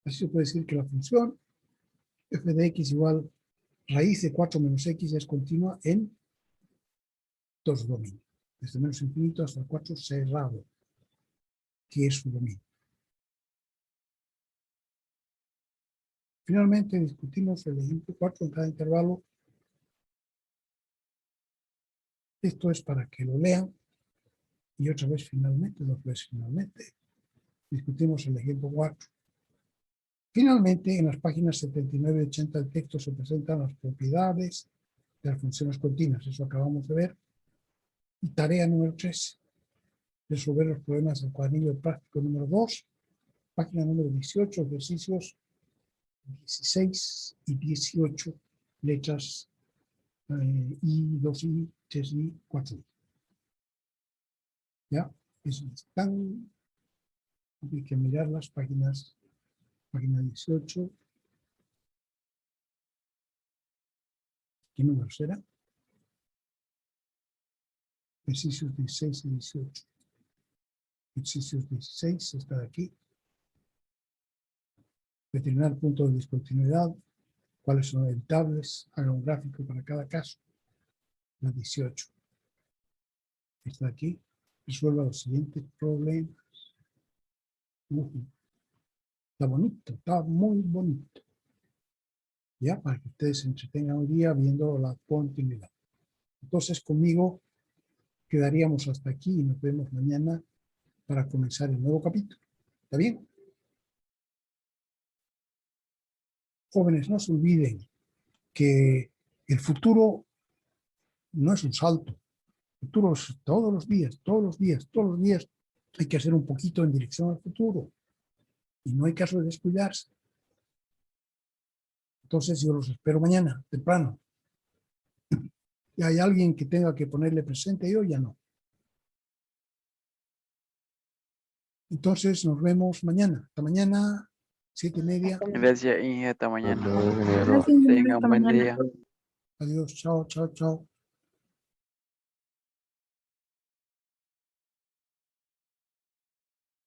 Speaker 1: Así se puede decir que la función f de x igual raíz de 4 menos x es continua en dos dominios, desde menos infinito hasta 4 cerrado, que es su dominio. Finalmente discutimos el ejemplo 4 en cada intervalo. Esto es para que lo lean y otra vez finalmente, discutimos el ejemplo 4. Finalmente, en las páginas 79 y 80 del texto se presentan las propiedades de las funciones continuas. Eso acabamos de ver. Y tarea número 3. Resolver los problemas del cuadernillo práctico número 2. Página número 18, ejercicios 16 y 18. Letras I, 2I, 3I, 4I. ¿Ya? Eso están. Hay que mirar las páginas. Página 18. ¿Qué número será? Ejercicios 16 y 18. Ejercicios 16 está aquí. Determinar puntos de discontinuidad. ¿Cuáles son evitables? Haga un gráfico para cada caso. La 18. Está aquí. Resuelva los siguientes problemas. Está bonito, está muy bonito. Ya, para que ustedes se entretengan hoy día viendo la continuidad. Entonces, conmigo quedaríamos hasta aquí y nos vemos mañana para comenzar el nuevo capítulo. ¿Está bien? Jóvenes, no se olviden que el futuro no es un salto. El futuro es todos los días, todos los días, todos los días. Hay que hacer un poquito en dirección al futuro. Y no hay caso de descuidarse. Entonces yo los espero mañana, temprano. ¿Y hay alguien que tenga que ponerle presente? Yo ya no. Entonces nos vemos mañana. Hasta mañana, 7:30.
Speaker 3: Gracias, Inge. Hasta mañana.
Speaker 5: Hasta luego, ingeniero.
Speaker 3: Tenga un buen día.
Speaker 1: Adiós, chao, chao, chao.